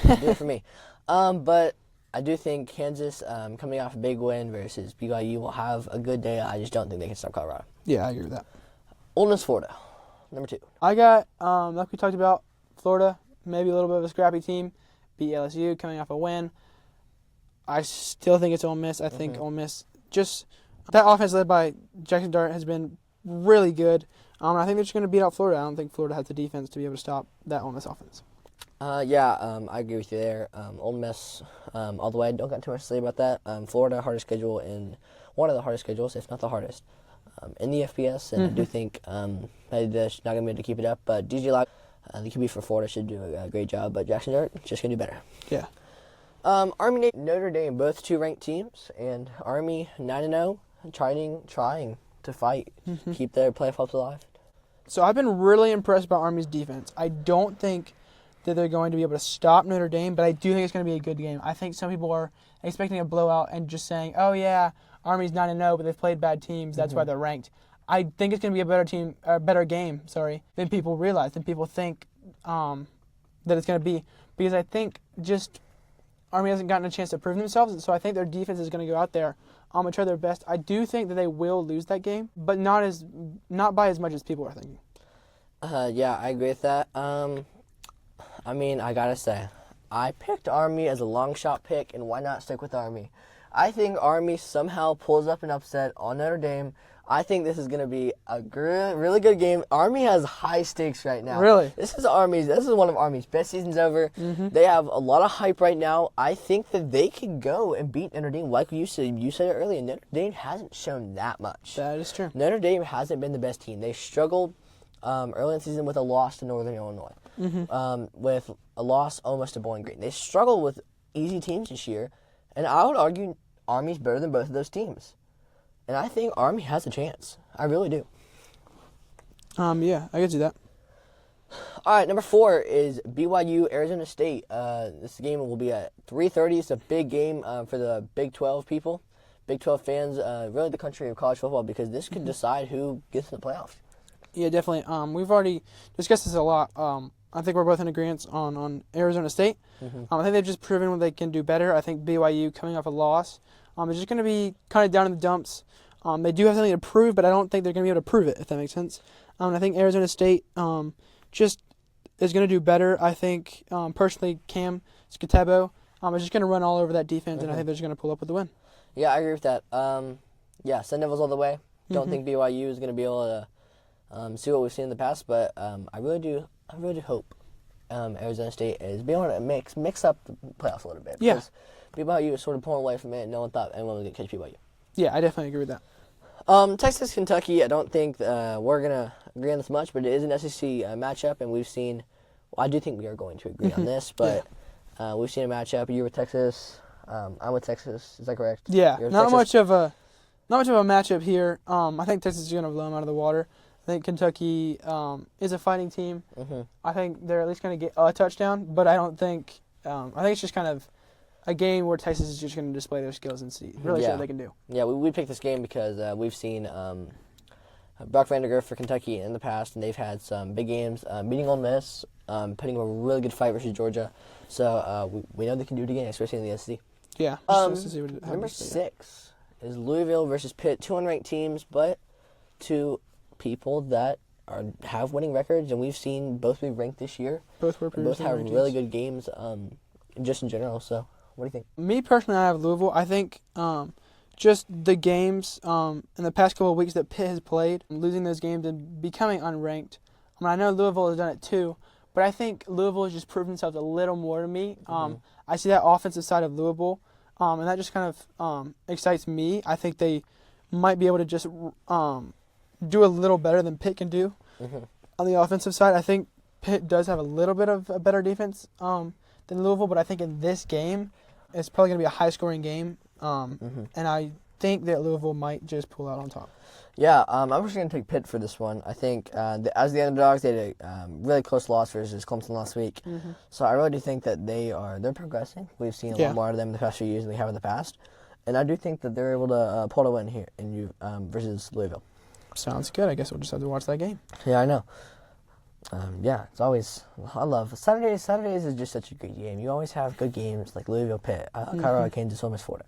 Do it for me. But I do think Kansas, coming off a big win versus BYU, will have a good day. I just don't think they can stop Colorado. Yeah, I agree with that. Ole Miss, Florida, number 2. I got, like we talked about, Florida, maybe a little bit of a scrappy team. Beat LSU, coming off a win. I still think it's Ole Miss. I think Ole Miss, just that offense led by Jackson Dart has been really good. I think they're just going to beat out Florida. I don't think Florida has the defense to be able to stop that Ole Miss offense. I agree with you there. Ole Miss, all the way. Don't got too much to say about that. Florida, hardest schedule in one of the hardest schedules, if not the hardest, in the FBS. And I do think they're not going to be able to keep it up. But DJ Locke, the QB for Florida, should do a great job. But Jackson Dart, just going to do better. Yeah. Army, Notre Dame, both 2 ranked teams. And Army, 9-0, trying to fight, keep their playoff hopes alive. So I've been really impressed by Army's defense. I don't think that they're going to be able to stop Notre Dame, but I do think it's going to be a good game. I think some people are expecting a blowout and just saying, oh, yeah, Army's 9-0, but they've played bad teams. That's why they're ranked. I think it's going to be a better game, than people realize, than people think that it's going to be. Because I think just Army hasn't gotten a chance to prove themselves, so I think their defense is going to go out there and try their best. I do think that they will lose that game, but not by as much as people are thinking. Yeah, I agree with that. I mean, I gotta say, I picked Army as a long shot pick, and why not stick with Army? I think Army somehow pulls up an upset on Notre Dame. I think this is going to be a really good game. Army has high stakes right now. Really? This is one of Army's best seasons ever. Mm-hmm. They have a lot of hype right now. I think that they can go and beat Notre Dame. Like you said it earlier, Notre Dame hasn't shown that much. That is true. Notre Dame hasn't been the best team. They struggled early in the season with a loss to Northern Illinois, with a loss almost to Bowling Green. They struggled with easy teams this year, and I would argue Army's better than both of those teams. And I think Army has a chance. I really do. Yeah, I can see that. All right, number 4 is BYU Arizona State. This game will be at 3:30. It's a big game for the Big 12 people, Big 12 fans, really the country of college football, because this could decide who gets in the playoffs. Yeah, definitely. We've already discussed this a lot. I think we're both in agreement on Arizona State. I think they've just proven what they can do better. I think BYU, coming off a loss, is just going to be kind of down in the dumps. They do have something to prove, but I don't think they're going to be able to prove it, if that makes sense. I think Arizona State just is going to do better. I think, personally, Cam Scatebo is just going to run all over that defense, and I think they're just going to pull up with the win. Yeah, I agree with that. Yeah, Sun Devils all the way. Don't think BYU is going to be able to see what we've seen in the past, but I really do hope Arizona State is being able to mix up the playoffs a little bit. Yeah. Because BYU is sort of pulling away from it, and no one thought anyone was going to catch BYU. Yeah, I definitely agree with that. Texas, Kentucky, I don't think we're going to agree on this much, but it is an SEC matchup, and we've seen, well, I do think we are going to agree on this, but we've seen a matchup. You're with Texas. I'm with Texas. Is that correct? Yeah, You're with not Texas? much of a matchup here. I think Texas is going to blow them out of the water. I think Kentucky is a fighting team. I think they're at least going to get a touchdown, but I don't think I think it's just kind of a game where Texas is just going to display their skills and see see what they can do. Yeah, we picked this game because we've seen Brock Vandergrift for Kentucky in the past, and they've had some big games, beating Ole Miss, putting a really good fight versus Georgia. So we know they can do it again, especially in the SEC. Yeah. Just to see what happens. Number 6 is Louisville versus Pitt, 2 unranked teams, but 2 people that have winning records, and we've seen both be ranked this year. Both were both have really good games, just in general. So, what do you think? Me personally, I have Louisville. I think just the games in the past couple of weeks that Pitt has played, losing those games and becoming unranked. I know Louisville has done it too, but I think Louisville has just proven themselves a little more to me. I see that offensive side of Louisville, and that just kind of excites me. I think they might be able to just do a little better than Pitt can do on the offensive side. I think Pitt does have a little bit of a better defense than Louisville, but I think in this game, it's probably going to be a high-scoring game, and I think that Louisville might just pull out on top. Yeah, I'm just going to take Pitt for this one. I think as the underdogs, they had a really close loss versus Clemson last week. So I really do think that they're progressing. We've seen a lot more of them in the past few years than we have in the past. And I do think that they're able to pull a win here versus Louisville. Sounds good. I guess we'll just have to watch that game. Yeah, I know. It's always, I love Saturdays. Saturdays is just such a good game. You always have good games like Louisville, Pitt, Colorado, Kansas, Ole Miss, Florida,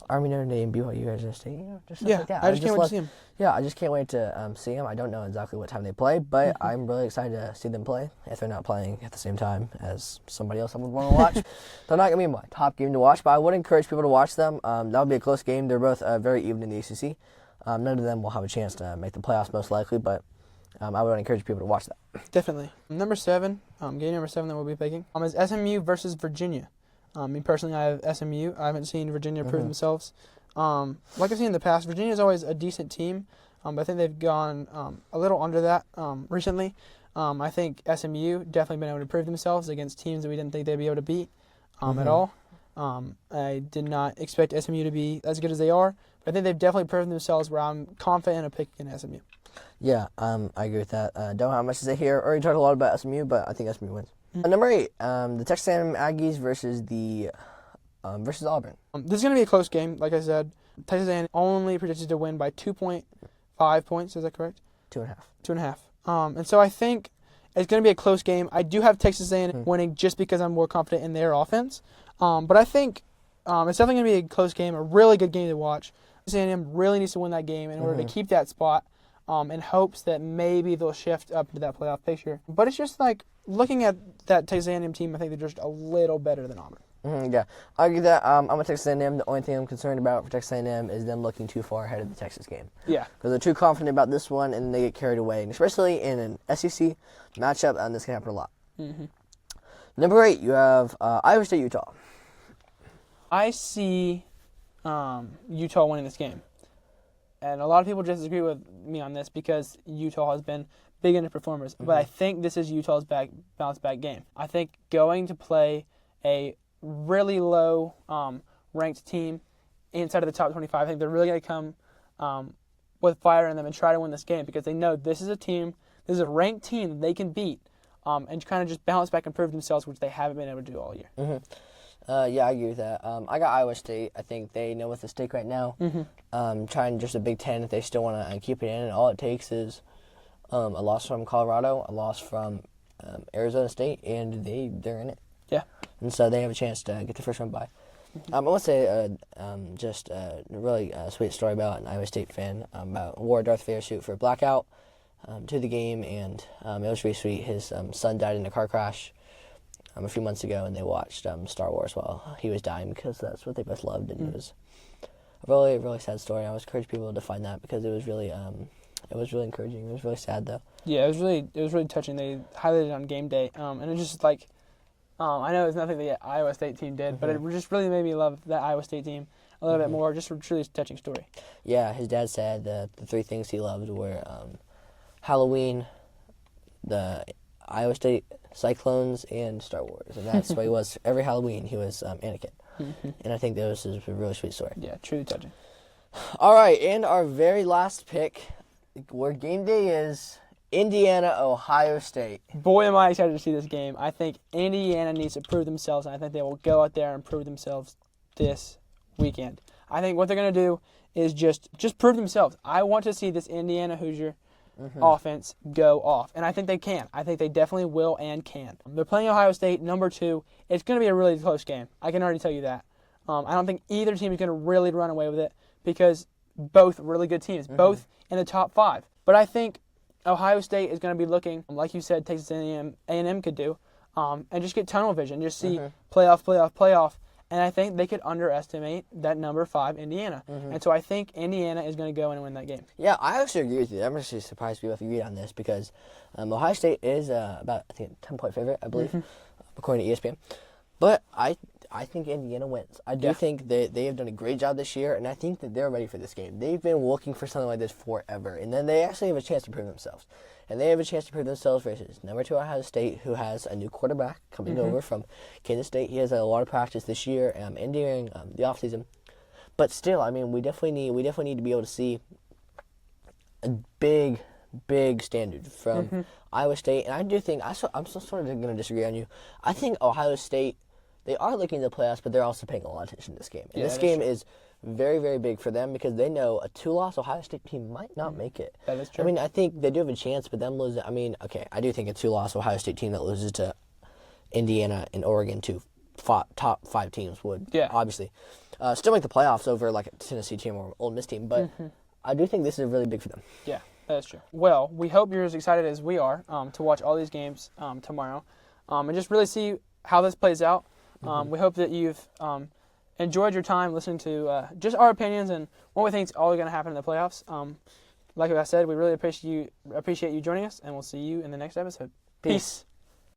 Army, Notre Dame, BYU, Arizona State. Just stuff like that. I just can't wait to see them. Yeah, I just can't wait to see them. I don't know exactly what time they play, but I'm really excited to see them play. If they're not playing at the same time as somebody else I would want to watch, they're not going to be my top game to watch. But I would encourage people to watch them. That would be a close game. They're both very even in the ACC. None of them will have a chance to make the playoffs most likely, but I would encourage people to watch that. Definitely. Number 7, game number 7 that we'll be picking is SMU versus Virginia. Me personally, I have SMU. I haven't seen Virginia prove themselves. Like I've seen in the past, Virginia is always a decent team, but I think they've gone a little under that recently. I think SMU definitely been able to prove themselves against teams that we didn't think they'd be able to beat at all. I did not expect SMU to be as good as they are, but I think they've definitely proven themselves where I'm confident of picking SMU. Yeah, I agree with that. Don't have much to say here. Already talked a lot about SMU, but I think SMU wins. Number 8, the Texas A&M Aggies versus versus Auburn. This is going to be a close game, like I said. Texas A&M only predicted to win by 2 5 points. Is that correct? 2.5. 2.5. And so I think it's going to be a close game. I do have Texas A&M winning just because I'm more confident in their offense. But I think it's definitely going to be a close game, a really good game to watch. Texas A&M really needs to win that game in order to keep that spot, in hopes that maybe they'll shift up into that playoff picture. But it's just like looking at that Texas A&M team, I think they're just a little better than Auburn. Yeah, I argue that I'm a Texas A&M. The only thing I'm concerned about for Texas A&M is them looking too far ahead of the Texas game. Yeah. Because they're too confident about this one, and they get carried away. And especially in an SEC matchup, and this can happen a lot. Number 8, you have Iowa State, Utah. I see Utah winning this game. And a lot of people disagree with me on this because Utah has been big underperformers. But I think this is Utah's bounce back game. I think going to play a really low ranked team inside of the top 25, I think they're really going to come with fire in them and try to win this game because they know this is a ranked team that they can beat and kind of just bounce back and prove themselves, which they haven't been able to do all year. Yeah, I agree with that. I got Iowa State. I think they know what's at stake right now. Trying just a Big Ten if they still want to keep it in, and all it takes is a loss from Colorado, a loss from Arizona State, and they're in it. Yeah. And so they have a chance to get the first round bye. I want to say just a really sweet story about an Iowa State fan about wore Darth Vader suit for a blackout to the game, and it was really sweet. His son died in a car crash a few months ago, and they watched Star Wars while he was dying because that's what they both loved, and it was a really, really sad story. I always encourage people to find that because it was really encouraging. It was really sad though. Yeah, it was really touching. They highlighted it on game day, and it just like I know it's nothing the Iowa State team did, but it just really made me love that Iowa State team a little bit more. Just a truly touching story. Yeah, his dad said that the 3 things he loved were Halloween, the Iowa State Cyclones, and Star Wars, and that's what he was. Every Halloween, he was Anakin, and I think that was a really sweet story. Yeah, truly touching. All right, and our very last pick, where game day is, Indiana, Ohio State. Boy, am I excited to see this game. I think Indiana needs to prove themselves, and I think they will go out there and prove themselves this weekend. I think what they're going to do is just prove themselves. I want to see this Indiana Hoosier offense go off, and I think they can. I think they definitely will and can. They're playing Ohio State, number 2. It's going to be a really close game. I can already tell you that. I don't think either team is going to really run away with it because both really good teams, both in the top 5. But I think Ohio State is going to be looking, like you said, Texas A&M could do, and just get tunnel vision, just see playoff. And I think they could underestimate that number 5 Indiana. And so I think Indiana is going to go in and win that game. Yeah, I actually agree with you. I'm actually surprised we both agreed on this because Ohio State is about, I think, a 10-point favorite, I believe, according to ESPN. But I think Indiana wins. I do think they have done a great job this year, and I think that they're ready for this game. They've been looking for something like this forever, and then they actually have a chance to prove themselves. And they have a chance to prove themselves versus number 2 Ohio State, who has a new quarterback coming over from Kansas State. He has a lot of practice this year and during the offseason. But still, I mean, we definitely need to be able to see a big standard from Iowa State. And I do think I'm still sort of going to disagree on you. I think Ohio State, they are looking at the playoffs, but they're also paying a lot of attention to this game. And this game is very, very big for them because they know a 2-loss Ohio State team might not make it. That is true. I mean, I think they do have a chance, but them losing, I mean, okay, I do think a 2-loss Ohio State team that loses to Indiana and Oregon, 2 top 5 teams, would obviously still make the playoffs over like a Tennessee team or Ole Miss team, but I do think this is really big for them. Yeah, that is true. Well, we hope you're as excited as we are to watch all these games tomorrow and just really see how this plays out. We hope that you've enjoyed your time listening to just our opinions and what we think is all going to happen in the playoffs. Like I said, we really appreciate you joining us, and we'll see you in the next episode. Peace.